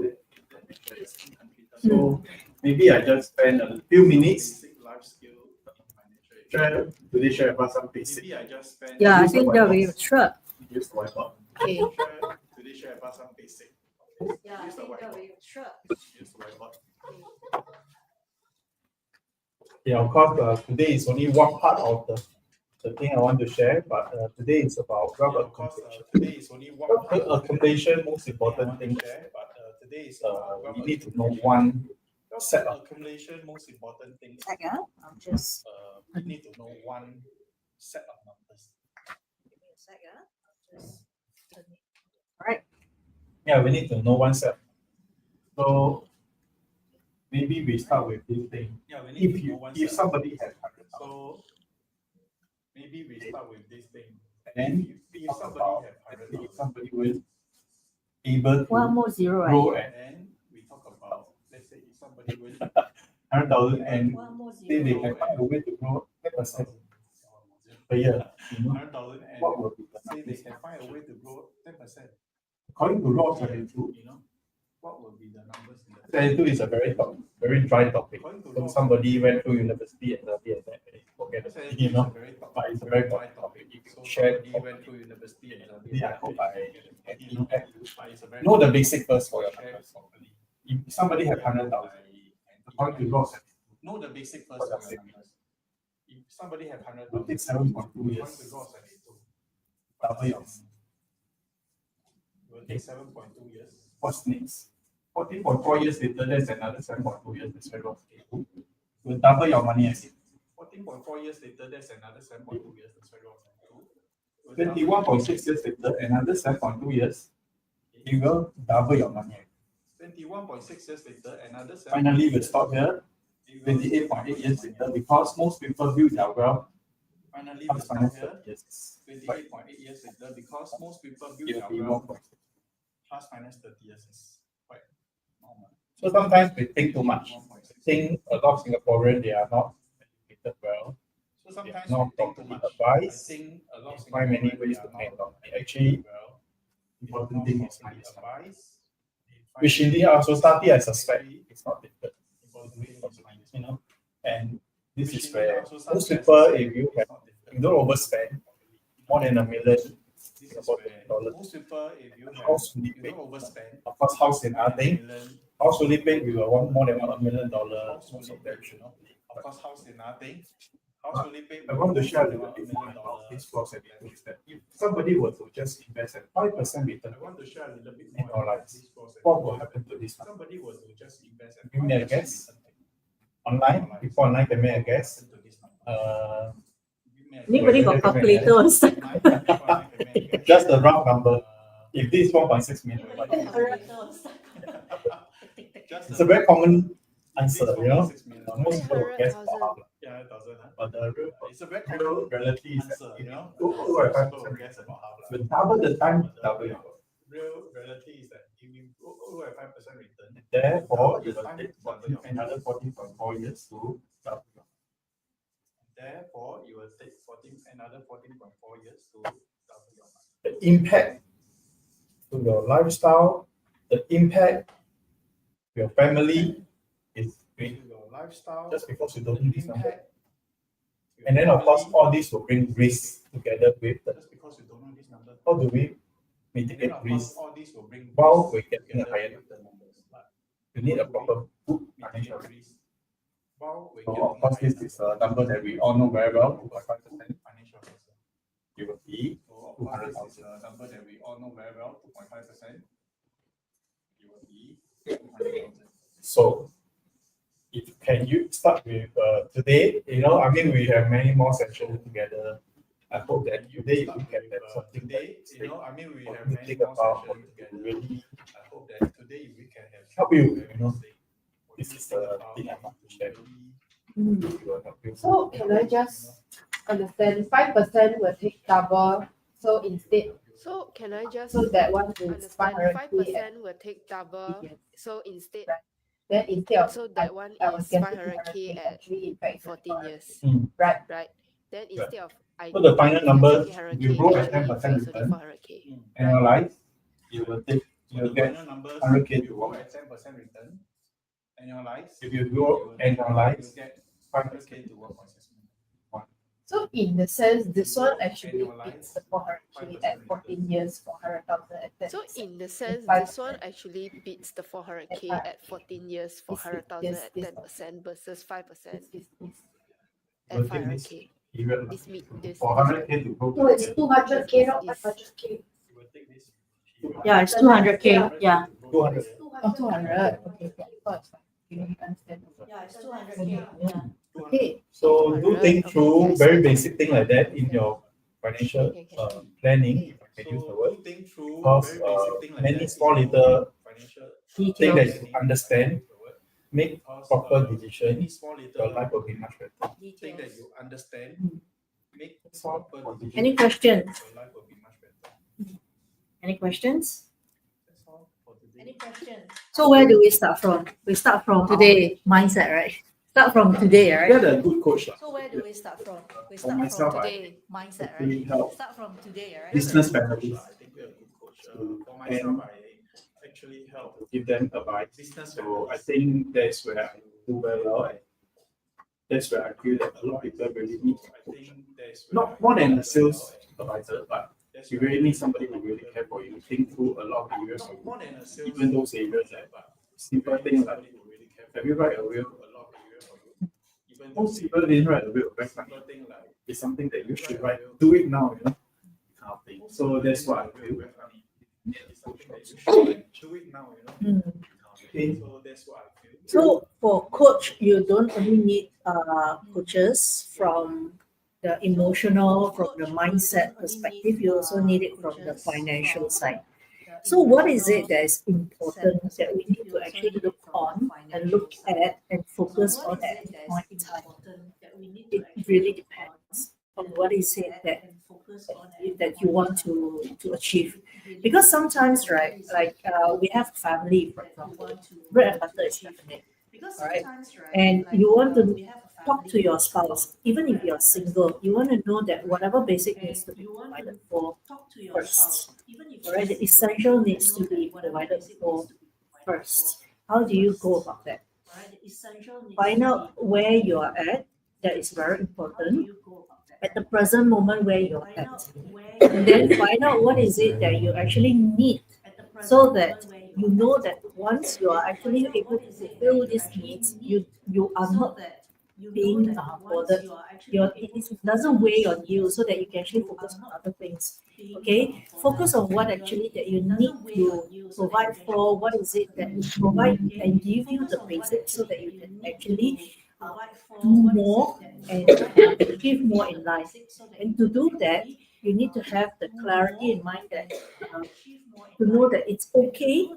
[SPEAKER 4] So maybe I just spend a few minutes. Today share about some basic.
[SPEAKER 2] Yeah, I think that we sure.
[SPEAKER 4] Use the whiteboard.
[SPEAKER 3] Okay.
[SPEAKER 4] Today share about some basic.
[SPEAKER 7] Yeah, I think that we sure.
[SPEAKER 4] Use the whiteboard. Yeah, of course, today is only one part of the thing I want to share, but today is about wealth accumulation. Wealth accumulation, most important thing, we need to know one set of accumulation, most important thing.
[SPEAKER 2] Second, I'm just
[SPEAKER 4] We need to know one set of numbers. Yeah, we need to know one set. So maybe we start with this thing. If somebody has 100, so maybe we start with this thing. And if somebody will able to
[SPEAKER 2] one more zero,
[SPEAKER 4] grow,
[SPEAKER 2] right?
[SPEAKER 4] and then we talk about, let's say if somebody will 100,000 and
[SPEAKER 2] One more
[SPEAKER 4] then they
[SPEAKER 2] zero.
[SPEAKER 4] can find a way to grow 10% per year. You know, what will be the say they can find a way to grow 10%. According to law 22, you know, what will be the numbers in the 22 is a very dry topic. So somebody went through university and study that, forget it, you know, but it's a very dry topic. If you share went through university and study, I hope I can impact you. Know the basic first for your numbers. If somebody have 100,000, according to law, know the basic first for your numbers. If somebody have 100,000, take 7.2 years. Double your. It will take 7.2 years. What's next? 14.4 years later, there's another 7.2 years. That's very long. Will double your money again. 14.4 years later, there's another 7.2 years. That's very long. 21.6 years later, another 7.2 years. You will double your money again. 21.6 years later, another 7. Finally, we'll stop here. 28.8 years later, because most people build their wealth. Finally, we'll stop here. 28.8 years later, because most people build their wealth. Plus minus 30 years is quite normal. So sometimes we think too much. Think a lot of Singaporeans, they are not educated well. So sometimes not properly advised. Find many ways to make money. Actually, important thing is money. Which in our society, I suspect, it's not difficult. You know, and this is where most people, if you don't overspend more than $1 million. Most people, if you house fully paid, of course, house in nothing. House fully paid, we will want more than $1 million. Most of them should not be. Of course, house in nothing. House fully paid. I want to share a little bit more about this flows and things that if somebody were to just invest at 5% return, I want to share a little bit more in our lives. What will happen to this? Somebody were to just invest at give me a guess. Online, before online, can make a guess.
[SPEAKER 2] Anybody got calculator on side?
[SPEAKER 4] Just a round number. If this is 1.6 million, it's a very common answer, you know. Most people will guess about half. Yeah, 1,000. But the real reality is that you know, over 5% guess about half. So double the time, double your real reality is that if you over 5% return, therefore you will take another 14.4 years to double. Therefore, you will take another 14.4 years to double your money. The impact to your lifestyle, the impact to your family is big. Your lifestyle, just because you don't need this number. And then, of course, all this will bring risk together with the. Just because you don't know this number. How do we mitigate risk? While we're getting a higher number. You need a proper good financial risk. So of course, this is a number that we all know very well, 2.5% financial risk. You will be 200,000. Number that we all know very well, 2.5%. You will be 200,000. So, if can you start with today? You know, I mean, we have many more sessions together. I hope that today you can have something that
[SPEAKER 8] we
[SPEAKER 4] or
[SPEAKER 8] have
[SPEAKER 4] you
[SPEAKER 8] many
[SPEAKER 4] think
[SPEAKER 8] more
[SPEAKER 4] about or
[SPEAKER 8] sessions
[SPEAKER 4] to
[SPEAKER 8] together.
[SPEAKER 4] really
[SPEAKER 8] I hope that today we can have
[SPEAKER 4] help you, This is the thing I want to share. It will help you.
[SPEAKER 6] So can I just understand 5% will take double, so instead,
[SPEAKER 1] So can I just
[SPEAKER 6] so that one is
[SPEAKER 1] understand
[SPEAKER 6] 500K
[SPEAKER 1] 5% will take double,
[SPEAKER 6] yes.
[SPEAKER 1] so instead
[SPEAKER 6] Then instead of
[SPEAKER 1] so that one
[SPEAKER 6] I was
[SPEAKER 1] is
[SPEAKER 6] getting
[SPEAKER 1] 500K
[SPEAKER 6] 200K,
[SPEAKER 1] at
[SPEAKER 6] actually in fact
[SPEAKER 1] 14 years,
[SPEAKER 6] right?
[SPEAKER 1] right? Then instead of I
[SPEAKER 4] So the final number,
[SPEAKER 1] getting
[SPEAKER 4] you
[SPEAKER 1] 100K,
[SPEAKER 4] roll at
[SPEAKER 1] actually
[SPEAKER 4] 10%
[SPEAKER 1] it's only
[SPEAKER 4] return,
[SPEAKER 1] 400K.
[SPEAKER 4] annualize, you will take, you will get
[SPEAKER 8] final numbers
[SPEAKER 4] 100K to
[SPEAKER 8] you
[SPEAKER 4] work.
[SPEAKER 8] go at 10% return, annualize.
[SPEAKER 4] If you go annualize,
[SPEAKER 8] you get
[SPEAKER 4] 500K
[SPEAKER 8] 100K to work on 6 months.
[SPEAKER 6] So in the sense, this one actually
[SPEAKER 8] Annualize
[SPEAKER 6] beats the 400K at 14 years for 100,000 at 10%.
[SPEAKER 1] So in the sense,
[SPEAKER 6] Five
[SPEAKER 1] this one
[SPEAKER 6] percent.
[SPEAKER 1] actually beats the 400K
[SPEAKER 6] At
[SPEAKER 1] at 14 years for
[SPEAKER 6] This-
[SPEAKER 1] 100,000
[SPEAKER 6] this-
[SPEAKER 1] at
[SPEAKER 6] this-
[SPEAKER 1] 10% versus 5%
[SPEAKER 6] This.
[SPEAKER 1] at
[SPEAKER 4] will take this
[SPEAKER 1] 500K.
[SPEAKER 4] period
[SPEAKER 1] This meet this
[SPEAKER 4] for
[SPEAKER 1] this
[SPEAKER 4] 100K to go.
[SPEAKER 6] No, it's 200K, not
[SPEAKER 1] Is-
[SPEAKER 6] 500K.
[SPEAKER 4] You will take this period.
[SPEAKER 2] Yeah, it's 200K. Yeah.
[SPEAKER 4] 200.
[SPEAKER 6] Oh, 200. Okay, yeah. Oh, it's fine. You understand.
[SPEAKER 7] Yeah, it's 200K. Yeah.
[SPEAKER 6] Okay.
[SPEAKER 4] So do
[SPEAKER 1] 200,
[SPEAKER 4] think
[SPEAKER 1] okay,
[SPEAKER 4] through
[SPEAKER 1] I
[SPEAKER 4] very
[SPEAKER 1] see.
[SPEAKER 4] basic thing like that in your financial
[SPEAKER 1] Okay, okay.
[SPEAKER 4] planning, if I can use the word,
[SPEAKER 8] do think through
[SPEAKER 4] because
[SPEAKER 8] very basic thing like
[SPEAKER 4] many
[SPEAKER 8] that
[SPEAKER 4] small
[SPEAKER 8] in your
[SPEAKER 4] little
[SPEAKER 8] financial
[SPEAKER 4] thing that
[SPEAKER 2] Details.
[SPEAKER 4] you understand, make proper decision,
[SPEAKER 8] any small
[SPEAKER 4] your
[SPEAKER 8] little
[SPEAKER 4] life will be much better.
[SPEAKER 8] thing that you understand, make proper decision.
[SPEAKER 2] Any questions?
[SPEAKER 8] Your life will be much better.
[SPEAKER 2] Any questions?
[SPEAKER 8] That's all for today.
[SPEAKER 7] Any questions?
[SPEAKER 2] So where do we start from? We start from today mindset, right? Start from today, right?
[SPEAKER 4] Get a good coach.
[SPEAKER 7] So where do we start from? We
[SPEAKER 4] For
[SPEAKER 7] start
[SPEAKER 4] myself,
[SPEAKER 7] from
[SPEAKER 4] I
[SPEAKER 7] today mindset,
[SPEAKER 4] really
[SPEAKER 7] right?
[SPEAKER 4] help
[SPEAKER 7] Start from today, right?
[SPEAKER 4] business families
[SPEAKER 8] I think we're a good coach.
[SPEAKER 4] to-
[SPEAKER 8] For myself,
[SPEAKER 4] and-
[SPEAKER 8] I actually help
[SPEAKER 4] to give them advice.
[SPEAKER 8] business
[SPEAKER 4] So I
[SPEAKER 8] families.
[SPEAKER 4] think that's where I do very well. And that's where I feel that a lot of people really need a
[SPEAKER 8] I
[SPEAKER 4] coach.
[SPEAKER 8] think that's where
[SPEAKER 4] Not more than a sales advisor, but you really need somebody who really care for you, think through a lot of areas of
[SPEAKER 8] more than a sales
[SPEAKER 4] even those areas that simple things like have you write a will? Most people didn't write a will back then. It's something that you should write. Do it now, kind of thing. So that's what I feel.
[SPEAKER 8] Do it now,
[SPEAKER 4] Okay.
[SPEAKER 8] So that's what I feel.
[SPEAKER 2] So for coach, you don't only need coaches from the emotional, from the mindset perspective, you also need it from the financial side. So what is it that is important that we need to actually look on and look at and focus on at any point in time? It really depends on what is it that you want to achieve. Because sometimes, right, like we have family, for example, bread and butter is definite, right? And you want to talk to your spouse, even if you're single, you want to know that whatever basic needs to be provided for first. Alright, the essential needs to be provided for first. How do you go about that? Find out where you are at. That is very important. At the present moment where you're at. And then find out what is it that you actually need so that you know that once you are actually able to fulfill these needs, you are not being bothered. It doesn't weigh on you so that you can actually focus on other things. Okay, focus on what actually that you need to provide for. What is it that will provide and give you the basics so that you can actually do more and achieve more in life. And to do that, you need to have the clarity in mind that to know that it's okay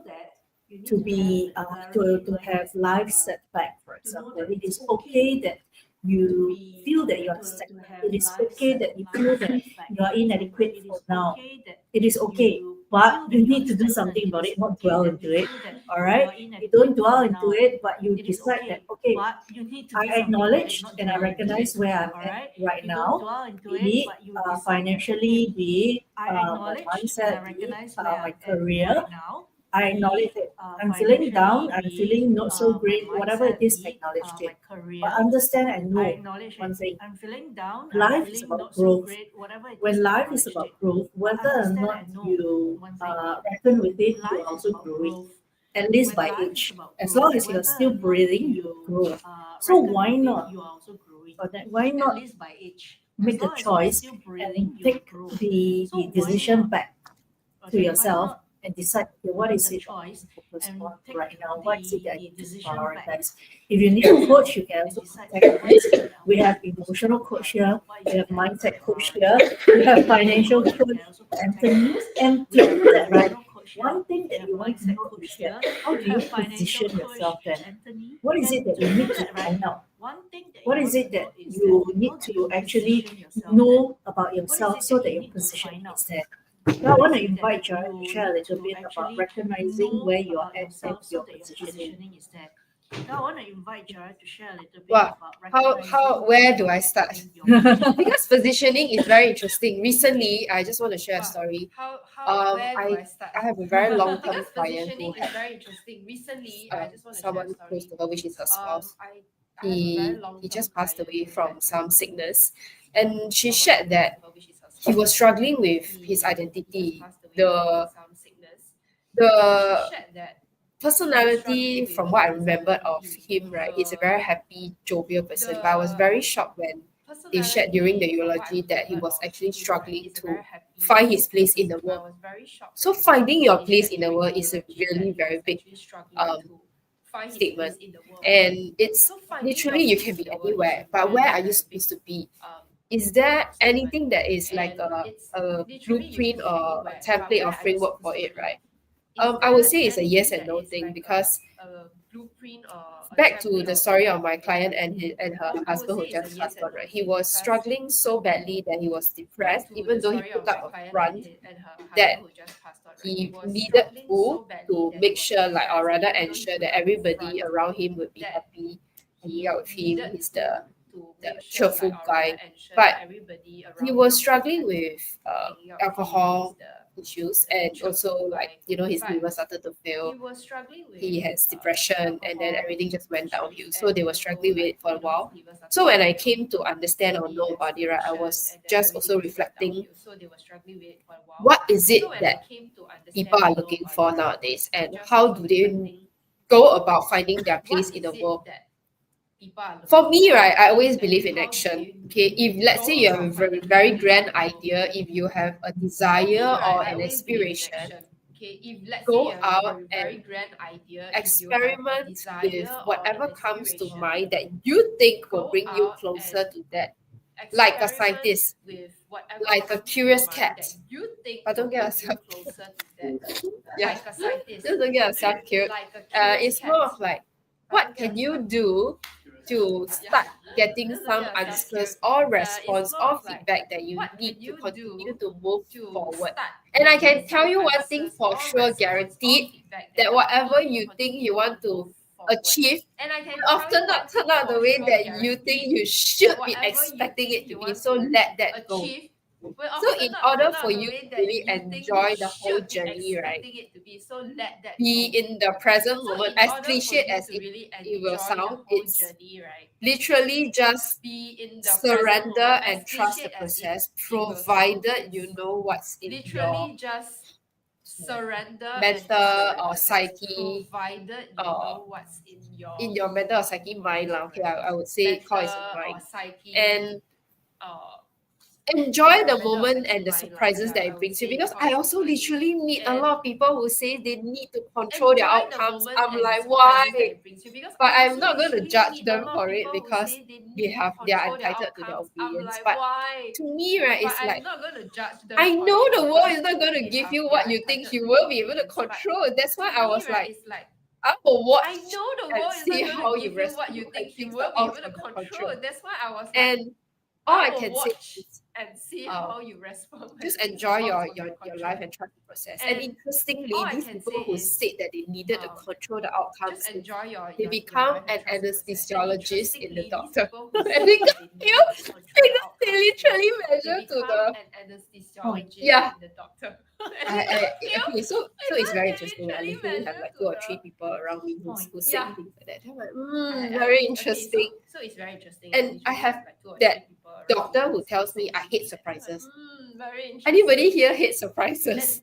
[SPEAKER 2] to be to have life setback, for example. It is okay that you feel that you're stagnant. It is okay that you feel that you are inadequate for now. It is okay, but you need to do something about it, not dwell into it. All right, you don't dwell into it, but you decide that okay, I acknowledge and I recognize where I'm at right now, be it financially, be it my mindset, be it my career. I acknowledge it. I'm feeling down, I'm feeling not so great, whatever it is, acknowledge it. But understand and know one thing. Life is about growth. When life is about growth, whether or not you reckon with it, you are also growing. At least by age. As long as you're still breathing, you grow. So why not? Why not make a choice and take the decision back to yourself and decide, okay, what is
[SPEAKER 7] the
[SPEAKER 2] it I need
[SPEAKER 7] choice
[SPEAKER 2] to focus
[SPEAKER 7] and
[SPEAKER 2] on
[SPEAKER 7] take
[SPEAKER 2] right now? What is it that I
[SPEAKER 7] the
[SPEAKER 2] need to
[SPEAKER 7] decision
[SPEAKER 2] prioritize? If you need a coach, you can also contact us. We have emotional coach here, we have mindset coach here, we have financial coach, Anthony. And to do that, right, one thing that you want to know is that how do you position yourself then? What is it that you need to find out? What is it that you need to actually know about yourself so that your position is there? Now, I want to invite Jared to share a little bit about recognizing where you're at and your positioning.
[SPEAKER 7] Now, I want to invite Jared to share a little bit
[SPEAKER 3] Wow.
[SPEAKER 7] about
[SPEAKER 3] Where do I start? Because positioning is very interesting. Recently, I just want to share a story. I have a very long-term client who had
[SPEAKER 7] very interesting. Recently,
[SPEAKER 3] someone close to her, which is her spouse. He just passed away from some sickness, and she shared that he was struggling with his identity. The personality, from what I remembered of him, right, is a very happy, jovial person. But I was very shocked when they shared during the eulogy that he was actually struggling to find his place in the world. So finding your place in the world is a really very big statement, and it's literally you can be anywhere. But where are you supposed to be? Is there anything that is like a blueprint or a template or framework for it, right? I would say it's a yes and no thing, because back to the story of my client and her husband who just passed on, right? He was struggling so badly that he was depressed, even though he put up a front that he needed to make sure, like, or rather ensure that everybody around him would be happy, hanging out with him. He's the cheerful guy, but he was struggling with alcohol issues, and also, like, his liver started to fail. He has depression, and then everything just went downhill. So they were struggling with it for a while. So when I came to understand or know about it, right, I was just also reflecting, what is it that people are looking for nowadays, and how do they go about finding their place in the world? For me, right, I always believe in action. Okay, if let's say you have a very, very grand idea, if you have a desire or an aspiration, go out and experiment with whatever comes to mind that you think will bring you closer to that. Like a scientist, like a curious cat. But don't get yourself killed. Yeah, just don't get yourself killed. It's more of like, what can you do to start getting some answers or response or feedback that you need to continue to move forward. And I can tell you one thing for sure, guaranteed, that whatever you think you want to achieve will often not turn out the way that you think you should be expecting it to be. So let that go. So in order for you to really enjoy the whole journey, right, be in the present moment, as cliche as it will sound, it's literally just surrender and trust the process, provided you know what's in your mental or psyche, in your mental or psyche mind lah. Okay, I would say call it a mind. And enjoy the moment and the surprises that it brings you, because I also literally meet a lot of people who say they need to control their outcomes. I'm like, why? But I'm not going to judge them for it, because they are entitled to their opinions. But to me, right, it's like, I know the world is not going to give you what you think you will be able to control. That's why I was like, I will watch and see how you respond and things are out of control. And all I can say is, just enjoy your life and trust the process. And interestingly, these people who said that they needed to control the outcomes, they become an anesthesiologist in the doctor. And because they literally measure to the okay, so it's very interesting. I literally have like 2 or 3 people around me who say things like that. I'm like, very interesting. And I have that doctor who tells me I hate surprises. Anybody here hate surprises?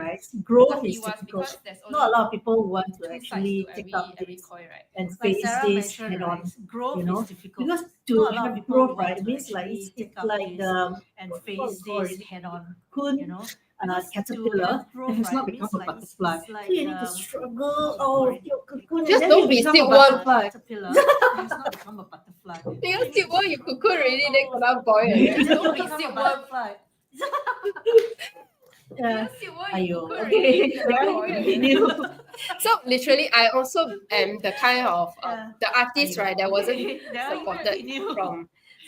[SPEAKER 2] right? Growth
[SPEAKER 7] Lucky
[SPEAKER 2] is
[SPEAKER 7] was
[SPEAKER 2] difficult.
[SPEAKER 7] because there's
[SPEAKER 2] Not a
[SPEAKER 7] only
[SPEAKER 2] lot of people want to
[SPEAKER 7] two sides
[SPEAKER 2] actually
[SPEAKER 7] to
[SPEAKER 2] take up
[SPEAKER 7] every
[SPEAKER 2] this
[SPEAKER 7] coin, right?
[SPEAKER 2] and
[SPEAKER 6] Like
[SPEAKER 2] face
[SPEAKER 6] Sarah
[SPEAKER 2] this
[SPEAKER 6] mentioned,
[SPEAKER 2] head on.
[SPEAKER 6] right, growth
[SPEAKER 2] You know,
[SPEAKER 6] is difficult.
[SPEAKER 2] because
[SPEAKER 6] Not
[SPEAKER 2] to
[SPEAKER 6] a lot of
[SPEAKER 2] have
[SPEAKER 6] people
[SPEAKER 2] growth,
[SPEAKER 6] want
[SPEAKER 2] right, it
[SPEAKER 6] to
[SPEAKER 2] means like
[SPEAKER 6] actually
[SPEAKER 2] it's
[SPEAKER 6] take up
[SPEAKER 2] like
[SPEAKER 6] this
[SPEAKER 2] the
[SPEAKER 6] and
[SPEAKER 2] what
[SPEAKER 6] face
[SPEAKER 2] we call
[SPEAKER 6] this
[SPEAKER 2] it,
[SPEAKER 6] head on,
[SPEAKER 2] cocoon
[SPEAKER 6] you know.
[SPEAKER 2] and a
[SPEAKER 6] Because to
[SPEAKER 2] caterpillar
[SPEAKER 6] have growth,
[SPEAKER 2] that has
[SPEAKER 6] right,
[SPEAKER 2] not
[SPEAKER 6] it
[SPEAKER 2] become
[SPEAKER 6] means
[SPEAKER 2] a
[SPEAKER 6] like
[SPEAKER 2] butterfly.
[SPEAKER 6] it's like
[SPEAKER 2] So you need to
[SPEAKER 6] the
[SPEAKER 2] struggle
[SPEAKER 6] how
[SPEAKER 2] out
[SPEAKER 6] to
[SPEAKER 2] of your cocoon
[SPEAKER 3] Just
[SPEAKER 2] and then
[SPEAKER 3] don't
[SPEAKER 2] you
[SPEAKER 3] be
[SPEAKER 2] become a
[SPEAKER 3] silkworm.
[SPEAKER 2] butterfly.
[SPEAKER 6] caterpillar that has not become a butterfly.
[SPEAKER 3] Because silkworm you cocoon already then kena boil.
[SPEAKER 6] Just
[SPEAKER 7] Don't
[SPEAKER 6] don't
[SPEAKER 7] be
[SPEAKER 6] become a
[SPEAKER 7] silkworm.
[SPEAKER 6] butterfly.
[SPEAKER 2] Yeah.
[SPEAKER 7] Because silkworm you
[SPEAKER 2] Aiyo,
[SPEAKER 7] cocoon
[SPEAKER 2] okay,
[SPEAKER 7] already, then
[SPEAKER 2] yeah,
[SPEAKER 7] boil.
[SPEAKER 2] continue.
[SPEAKER 3] So literally, I also am the kind of
[SPEAKER 6] Yeah.
[SPEAKER 3] the artist, right, that wasn't
[SPEAKER 6] Yeah, you
[SPEAKER 3] supported
[SPEAKER 6] continue.
[SPEAKER 3] from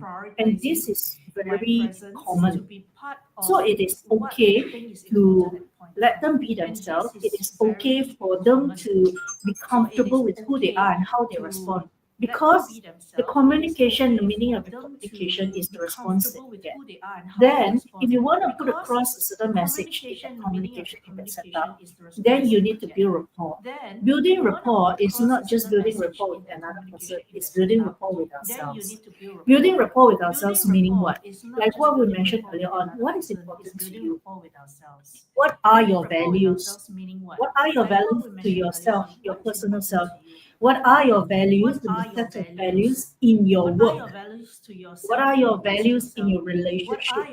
[SPEAKER 2] time. And this is very common. So it is okay to let them be themselves. It is okay for them to be comfortable with who they are and how they respond. Because the communication, the meaning of the communication is the response that you get. Then, if you want to put across a certain message in the communication in the setup, then you need to build rapport. Building rapport is not just building rapport with another person, it's building rapport with ourselves. Building rapport with ourselves meaning what? Like what we mentioned earlier on, what is important to you? What are your values? What are your values to yourself, your personal self? What are your values, the set of values in your work? What are your values in your relationship?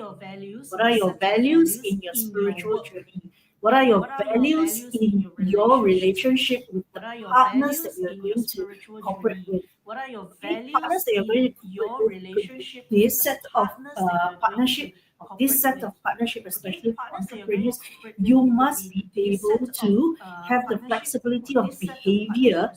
[SPEAKER 2] What are your values in your spiritual journey? What are your values in your relationship with the partners that you're going to cooperate with? Partners that you're going to cooperate with, this set of partnership, this set of partnership, especially for entrepreneurs, you must be able to have the flexibility of behavior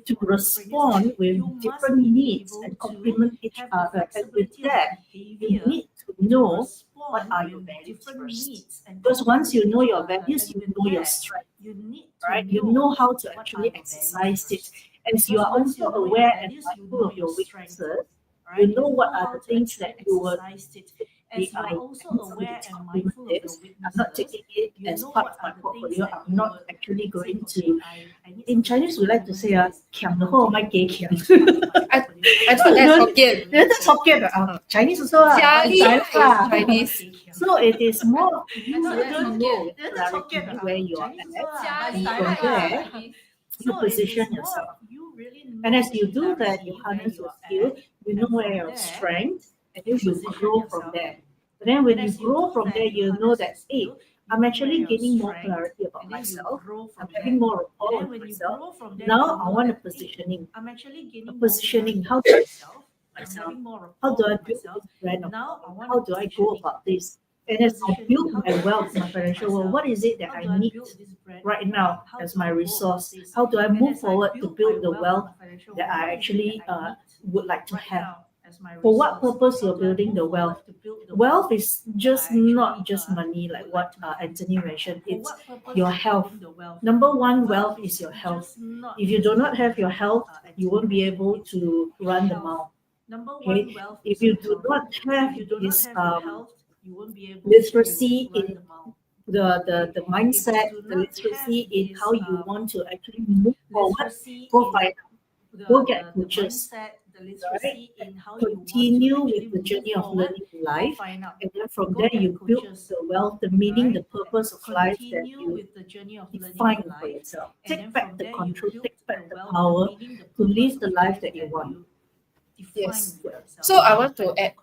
[SPEAKER 2] to respond with different needs and complement each other. And with that, you need to know what are your values first. Because once you know your values, you know your strength, right? You know how to actually exercise it. As you are also aware and mindful of your weaknesses, you know what are the things that you would be I'm not taking it as part of my portfolio. I'm not actually going to. In Chinese, we like to say, "kiang de ho mai ge kiang."
[SPEAKER 3] I thought that's Hokkien.
[SPEAKER 2] That's Hokkien. Chinese also.
[SPEAKER 3] Chinese.
[SPEAKER 2] So it is more you don't know clarity where you are at, and from there you position yourself. And as you do that, you harness your skill, you know where your strength, and then you grow from there. But then when you grow from there, you know that, hey, I'm actually gaining more clarity about myself. I'm having more rapport with myself. Now I want a positioning. Positioning, how do I sell myself? How do I build this brand? How do I go about this? And as I build my wealth, my financial wealth, what is it that I need right now as my resource? How do I move forward to build the wealth that I actually would like to have? For what purpose you're building the wealth? Wealth is just not just money, like what Anthony mentioned. It's your health. Number one, wealth is your health. If you do not have your health, you won't be able to run the mile. Okay, if you do not have this literacy in the mindset, the literacy in how you want to actually move forward, go find out, go get coaches, right? Continue with the journey of learning life, and then from there you build the wealth, the meaning, the purpose of life that you define for yourself. Take back the control, take back the power to live the life that you want.
[SPEAKER 3] Yes. So I want to add,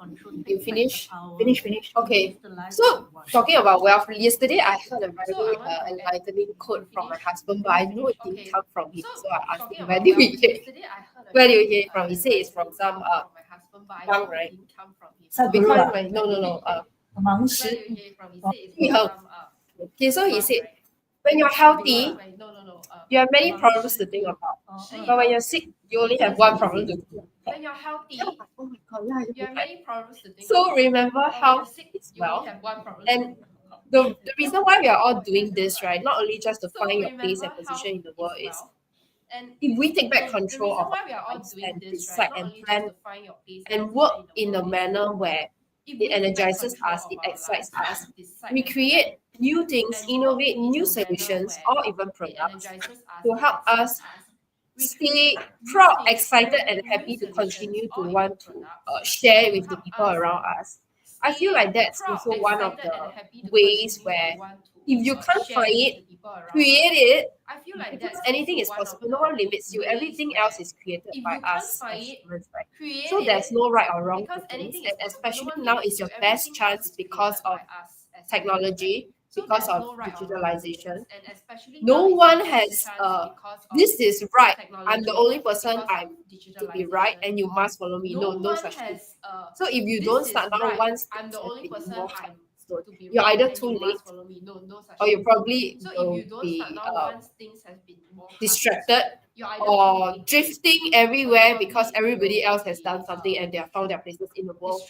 [SPEAKER 3] you finish?
[SPEAKER 2] Finish.
[SPEAKER 3] Okay. So talking about wealth, yesterday I heard a very enlightening quote from my husband, but I know it didn't come from him. So I asked him, where did you hear it from? He said it's from some monk, right?
[SPEAKER 2] Sadhguru.
[SPEAKER 3] No.
[SPEAKER 2] Among
[SPEAKER 3] Okay, so he said, when you're healthy, you have many problems to think about. But when you're sick, you only have one problem to think about. When you're healthy, oh my God, you have many problems to think about. So remember how it's well. And the reason why we are all doing this, right, not only just to find your place and position in the world, is if we take back control of our lives and decide and plan and work in a manner where it energizes us, it excites us, we create new things, innovate new solutions, or even products to help us stay proud, excited, and happy to continue to want to share with the people around us. I feel like that's also one of the ways where if you can't find it, create it, because anything is possible. No one limits you. Everything else is created by us as humans, right? So there's no right or wrong to things, and especially now is your best chance because of technology, because of digitalization. No one has this is right. I'm the only person I'm to be right, and you must follow me. No such thing. So if you don't start now, once things have been more hard, you're either too late, or you probably will be distracted or drifting everywhere because everybody else has done something and they have found their places in the world.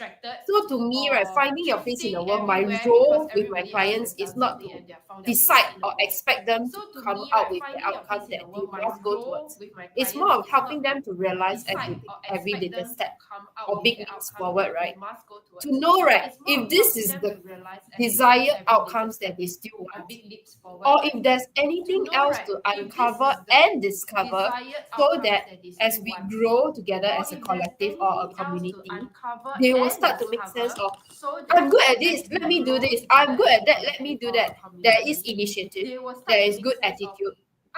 [SPEAKER 3] So to me, right, finding your place in the world, my role with my clients is not to decide or expect them to come out with the outcomes that they must go towards. It's more of helping them to realize every little step or big leaps forward, right? To know, right, if this is the desired outcomes that they still want, or if there's anything else to uncover and discover, so that as we grow together as a collective or a community, they will start to make sense of, I'm good at this, let me do this. I'm good at that, let me do that. There is initiative, there is good attitude.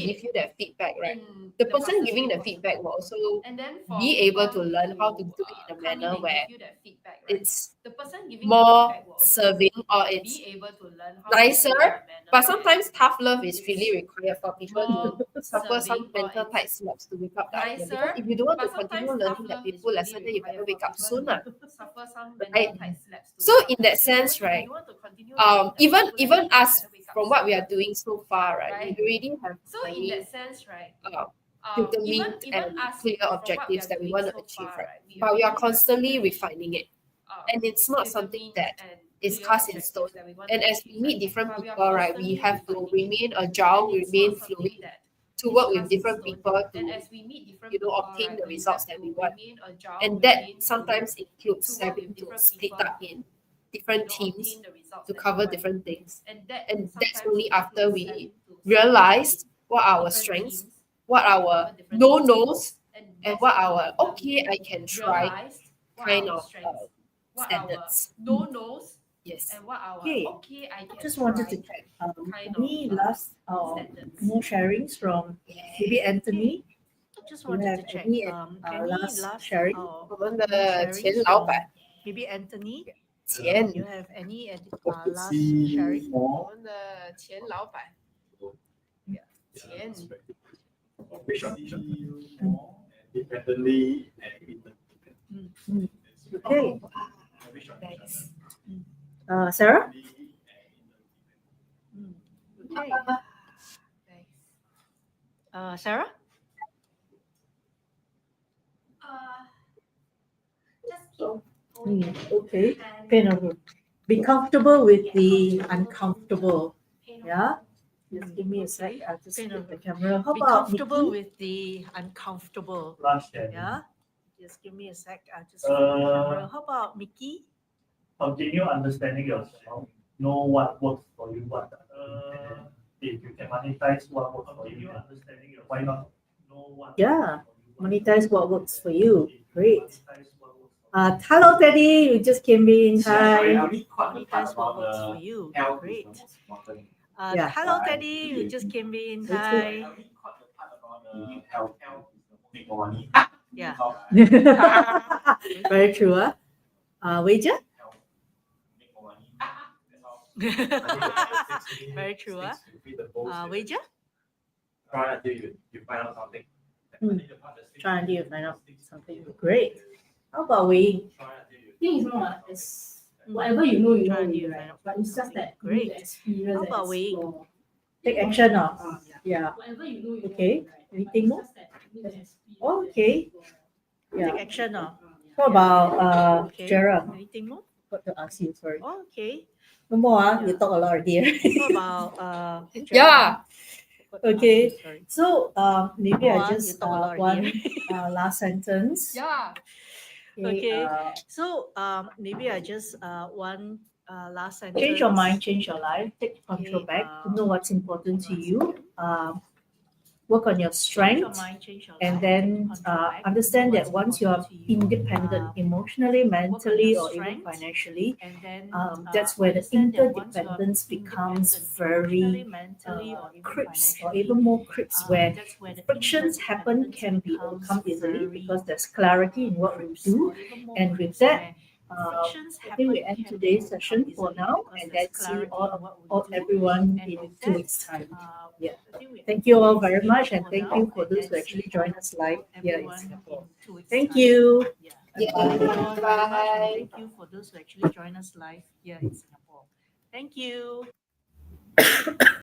[SPEAKER 3] give you that feedback, right?
[SPEAKER 7] in
[SPEAKER 3] The person giving the
[SPEAKER 7] response.
[SPEAKER 3] feedback will also
[SPEAKER 7] And then for
[SPEAKER 3] be able to
[SPEAKER 7] people
[SPEAKER 3] learn how to
[SPEAKER 7] who,
[SPEAKER 3] do it in a
[SPEAKER 7] come in
[SPEAKER 3] manner
[SPEAKER 7] and
[SPEAKER 3] where
[SPEAKER 7] give you that feedback, right?
[SPEAKER 3] it's
[SPEAKER 7] The person giving the
[SPEAKER 3] more
[SPEAKER 7] feedback will also
[SPEAKER 3] serving or it's
[SPEAKER 7] be able to learn how
[SPEAKER 3] nicer,
[SPEAKER 7] to do it in a manner
[SPEAKER 3] but
[SPEAKER 7] where
[SPEAKER 3] sometimes tough love is
[SPEAKER 7] it's
[SPEAKER 3] really required for people
[SPEAKER 7] more
[SPEAKER 3] to suffer some
[SPEAKER 7] serving or
[SPEAKER 3] mental
[SPEAKER 7] it's
[SPEAKER 3] tight slaps to wake up the other. Because
[SPEAKER 7] nicer,
[SPEAKER 3] if you don't want to
[SPEAKER 7] but
[SPEAKER 3] continue
[SPEAKER 7] sometimes tough
[SPEAKER 3] learning that
[SPEAKER 7] love is
[SPEAKER 3] painful lesson,
[SPEAKER 7] really
[SPEAKER 3] then you better
[SPEAKER 7] required
[SPEAKER 3] wake
[SPEAKER 7] for
[SPEAKER 3] up
[SPEAKER 7] people
[SPEAKER 3] sooner.
[SPEAKER 7] to suffer some
[SPEAKER 3] Right?
[SPEAKER 7] mental tight slaps to
[SPEAKER 3] So
[SPEAKER 7] wake up
[SPEAKER 3] in
[SPEAKER 7] the
[SPEAKER 3] that
[SPEAKER 7] other.
[SPEAKER 3] sense,
[SPEAKER 7] Because if
[SPEAKER 3] right,
[SPEAKER 7] you want to continue learning that
[SPEAKER 3] even
[SPEAKER 7] painful
[SPEAKER 3] even
[SPEAKER 7] lesson, you
[SPEAKER 3] us
[SPEAKER 7] better wake up
[SPEAKER 3] from what we
[SPEAKER 7] sooner.
[SPEAKER 3] are doing so far, right,
[SPEAKER 7] Right?
[SPEAKER 3] we already have
[SPEAKER 7] So in
[SPEAKER 3] very
[SPEAKER 7] that sense, right,
[SPEAKER 3] determined
[SPEAKER 7] even
[SPEAKER 3] and
[SPEAKER 7] us
[SPEAKER 3] clear
[SPEAKER 7] from what we
[SPEAKER 3] objectives
[SPEAKER 7] are
[SPEAKER 3] that we
[SPEAKER 7] doing
[SPEAKER 3] want to
[SPEAKER 7] so
[SPEAKER 3] achieve,
[SPEAKER 7] far,
[SPEAKER 3] right?
[SPEAKER 7] right,
[SPEAKER 3] But we are
[SPEAKER 7] already have
[SPEAKER 3] constantly
[SPEAKER 7] very,
[SPEAKER 3] refining it.
[SPEAKER 7] um,
[SPEAKER 3] And it's not something
[SPEAKER 7] determined
[SPEAKER 3] that
[SPEAKER 7] and
[SPEAKER 3] is
[SPEAKER 7] clear
[SPEAKER 3] cast in stone.
[SPEAKER 7] objectives that we want
[SPEAKER 3] And
[SPEAKER 7] to
[SPEAKER 3] as we
[SPEAKER 7] achieve,
[SPEAKER 3] meet
[SPEAKER 7] right?
[SPEAKER 3] different
[SPEAKER 7] But we are
[SPEAKER 3] people, right, we
[SPEAKER 7] constantly
[SPEAKER 3] have to
[SPEAKER 7] refining it.
[SPEAKER 3] remain agile,
[SPEAKER 7] And it's
[SPEAKER 3] remain
[SPEAKER 7] not something
[SPEAKER 3] fluid.
[SPEAKER 7] that
[SPEAKER 3] to work with different people to,
[SPEAKER 7] And as we meet different
[SPEAKER 3] you know,
[SPEAKER 7] people,
[SPEAKER 3] obtain
[SPEAKER 7] right,
[SPEAKER 3] the
[SPEAKER 7] we
[SPEAKER 3] results
[SPEAKER 7] have
[SPEAKER 3] that we
[SPEAKER 7] to
[SPEAKER 3] want.
[SPEAKER 7] remain agile,
[SPEAKER 3] And that
[SPEAKER 7] remain
[SPEAKER 3] sometimes includes
[SPEAKER 7] to work
[SPEAKER 3] having
[SPEAKER 7] with
[SPEAKER 3] to
[SPEAKER 7] different
[SPEAKER 3] split
[SPEAKER 7] people,
[SPEAKER 3] up in different
[SPEAKER 7] you know,
[SPEAKER 3] teams
[SPEAKER 7] obtain the results
[SPEAKER 3] to
[SPEAKER 7] that we
[SPEAKER 3] cover
[SPEAKER 7] want.
[SPEAKER 3] different things.
[SPEAKER 7] And that
[SPEAKER 3] And that's
[SPEAKER 7] sometimes
[SPEAKER 3] only after
[SPEAKER 7] includes
[SPEAKER 3] we
[SPEAKER 7] having to
[SPEAKER 3] realized what our
[SPEAKER 7] different
[SPEAKER 3] strengths,
[SPEAKER 7] teams,
[SPEAKER 3] what our
[SPEAKER 7] cover different
[SPEAKER 3] no-nos,
[SPEAKER 7] and
[SPEAKER 3] and
[SPEAKER 7] that's
[SPEAKER 3] what
[SPEAKER 7] only
[SPEAKER 3] our
[SPEAKER 7] after
[SPEAKER 3] okay,
[SPEAKER 7] we
[SPEAKER 3] I can try
[SPEAKER 7] realized what
[SPEAKER 3] kind
[SPEAKER 7] our
[SPEAKER 3] of
[SPEAKER 7] strengths, what
[SPEAKER 3] standards.
[SPEAKER 7] our no-nos,
[SPEAKER 3] Yes.
[SPEAKER 7] and what our
[SPEAKER 2] Okay.
[SPEAKER 7] okay, I can
[SPEAKER 2] Just wanted to
[SPEAKER 7] try
[SPEAKER 2] check.
[SPEAKER 7] kind
[SPEAKER 2] Any
[SPEAKER 7] of
[SPEAKER 2] last
[SPEAKER 7] standards.
[SPEAKER 2] more sharings from maybe Anthony?
[SPEAKER 6] Just
[SPEAKER 2] Do you
[SPEAKER 6] wanted
[SPEAKER 2] have
[SPEAKER 6] to check.
[SPEAKER 2] any
[SPEAKER 6] Any
[SPEAKER 2] last
[SPEAKER 6] last
[SPEAKER 2] sharing?
[SPEAKER 3] 我们的前老板
[SPEAKER 6] maybe Anthony,
[SPEAKER 3] 钱
[SPEAKER 6] you have any
[SPEAKER 4] Hope to
[SPEAKER 6] last
[SPEAKER 4] see
[SPEAKER 6] sharing?
[SPEAKER 3] 我
[SPEAKER 4] more.
[SPEAKER 3] 们的前老板 钱
[SPEAKER 4] Which one? More independently and independently.
[SPEAKER 2] Okay.
[SPEAKER 3] Thanks.
[SPEAKER 2] Sarah?
[SPEAKER 6] Okay.
[SPEAKER 3] Thanks.
[SPEAKER 6] Sarah?
[SPEAKER 2] Okay. Pain over. Be comfortable with the uncomfortable. Yeah. Just give me a sec. I'll just flip the camera. How
[SPEAKER 6] Be
[SPEAKER 2] about
[SPEAKER 6] comfortable
[SPEAKER 2] Nikki?
[SPEAKER 6] with the uncomfortable.
[SPEAKER 5] Last sharing.
[SPEAKER 6] Yeah. Just give me a sec. I'll just flip the camera. How about Mickey?
[SPEAKER 5] Continue understanding yourself. Know what works for you. If you can monetize what works for you, understanding your why not? Know what
[SPEAKER 2] Yeah. Monetize what works for you. Great.
[SPEAKER 5] Monetize what works for you.
[SPEAKER 2] Hello, Teddy. You just came in. Hi.
[SPEAKER 6] Monetize what works for you. Great.
[SPEAKER 2] Yeah.
[SPEAKER 6] Hello, Teddy. You just came in.
[SPEAKER 2] Okay.
[SPEAKER 6] Hi.
[SPEAKER 4] Make more money.
[SPEAKER 6] Yeah.
[SPEAKER 2] Very true. Wager?
[SPEAKER 4] Make more money.
[SPEAKER 6] Very true. Wager?
[SPEAKER 4] Try until you find out something.
[SPEAKER 2] Try until you find out something. Great. How about we?
[SPEAKER 1] Thing is not it's whatever you know,
[SPEAKER 6] Try and
[SPEAKER 1] already,
[SPEAKER 6] you
[SPEAKER 1] right?
[SPEAKER 6] find out
[SPEAKER 1] But it's just that you
[SPEAKER 6] Great.
[SPEAKER 1] need to experience
[SPEAKER 6] How
[SPEAKER 1] and
[SPEAKER 6] about we-
[SPEAKER 1] explore.
[SPEAKER 2] Take action now. Yeah.
[SPEAKER 1] Whatever you know, you
[SPEAKER 2] Okay.
[SPEAKER 1] know, right?
[SPEAKER 2] Anything
[SPEAKER 1] But
[SPEAKER 2] more?
[SPEAKER 1] it's just that you need to experience
[SPEAKER 2] Oh,
[SPEAKER 1] and
[SPEAKER 2] okay.
[SPEAKER 1] explore.
[SPEAKER 2] Yeah.
[SPEAKER 6] Take action now.
[SPEAKER 2] How about
[SPEAKER 6] Okay.
[SPEAKER 2] Gerald?
[SPEAKER 6] Anything more?
[SPEAKER 2] Got to ask you, sorry.
[SPEAKER 6] Okay.
[SPEAKER 2] No more, you
[SPEAKER 6] Yeah.
[SPEAKER 2] talk a lot already.
[SPEAKER 6] How about
[SPEAKER 3] Yeah.
[SPEAKER 6] Got to ask
[SPEAKER 2] Okay.
[SPEAKER 6] you, sorry.
[SPEAKER 2] So maybe
[SPEAKER 6] No,
[SPEAKER 2] I
[SPEAKER 6] you
[SPEAKER 2] just
[SPEAKER 6] talk a lot
[SPEAKER 2] one
[SPEAKER 6] already.
[SPEAKER 2] last sentence.
[SPEAKER 3] Yeah.
[SPEAKER 6] Okay.
[SPEAKER 2] uh,
[SPEAKER 6] So maybe I just one last sentence.
[SPEAKER 2] change your mind, change your life, take control
[SPEAKER 6] Okay,
[SPEAKER 2] back, know what's important to you, work on your
[SPEAKER 6] Change your
[SPEAKER 2] strength,
[SPEAKER 6] mind, change your
[SPEAKER 2] and
[SPEAKER 6] life,
[SPEAKER 2] then
[SPEAKER 6] take control back,
[SPEAKER 2] understand
[SPEAKER 6] know
[SPEAKER 2] that
[SPEAKER 6] what's
[SPEAKER 2] once you are
[SPEAKER 6] important to you,
[SPEAKER 2] independent emotionally, mentally,
[SPEAKER 6] your
[SPEAKER 2] or even
[SPEAKER 6] strength,
[SPEAKER 2] financially,
[SPEAKER 6] and then
[SPEAKER 2] that's where the
[SPEAKER 6] understand that once you are
[SPEAKER 2] interdependence becomes
[SPEAKER 6] independent
[SPEAKER 2] very
[SPEAKER 6] emotionally, mentally, or even
[SPEAKER 2] crips, or
[SPEAKER 6] financially,
[SPEAKER 2] even more crips, where
[SPEAKER 6] that's where the
[SPEAKER 2] frictions happen
[SPEAKER 6] interdependence
[SPEAKER 2] can be
[SPEAKER 6] becomes
[SPEAKER 2] overcome easily
[SPEAKER 6] very,
[SPEAKER 2] because there's clarity in what we
[SPEAKER 6] crips,
[SPEAKER 2] do.
[SPEAKER 6] or even more
[SPEAKER 2] And with
[SPEAKER 6] crips,
[SPEAKER 2] that,
[SPEAKER 6] where
[SPEAKER 2] I
[SPEAKER 6] frictions
[SPEAKER 2] think
[SPEAKER 6] happen
[SPEAKER 2] we end
[SPEAKER 6] can
[SPEAKER 2] today's
[SPEAKER 6] be
[SPEAKER 2] session
[SPEAKER 6] overcome
[SPEAKER 2] for
[SPEAKER 6] easily
[SPEAKER 2] now,
[SPEAKER 6] because
[SPEAKER 2] and
[SPEAKER 6] there's
[SPEAKER 2] let's see
[SPEAKER 6] clarity in what we do.
[SPEAKER 2] everyone
[SPEAKER 6] And
[SPEAKER 2] in
[SPEAKER 6] with
[SPEAKER 2] 2
[SPEAKER 6] that,
[SPEAKER 2] weeks' time. Yeah.
[SPEAKER 6] I think we
[SPEAKER 2] Thank
[SPEAKER 6] end
[SPEAKER 2] you all
[SPEAKER 6] today's
[SPEAKER 2] very
[SPEAKER 6] session
[SPEAKER 2] much, and
[SPEAKER 6] for
[SPEAKER 2] thank
[SPEAKER 6] now,
[SPEAKER 2] you for
[SPEAKER 6] and
[SPEAKER 2] those who
[SPEAKER 6] let's
[SPEAKER 2] actually
[SPEAKER 6] see
[SPEAKER 2] joined us live here in
[SPEAKER 6] everyone
[SPEAKER 2] Singapore.
[SPEAKER 6] in 2 weeks'
[SPEAKER 2] Thank
[SPEAKER 6] time.
[SPEAKER 2] you.
[SPEAKER 6] Yeah.
[SPEAKER 3] Yeah.
[SPEAKER 6] Thank you all very much, and
[SPEAKER 3] Bye.
[SPEAKER 6] thank you for those who actually join us live here in Singapore. Thank you.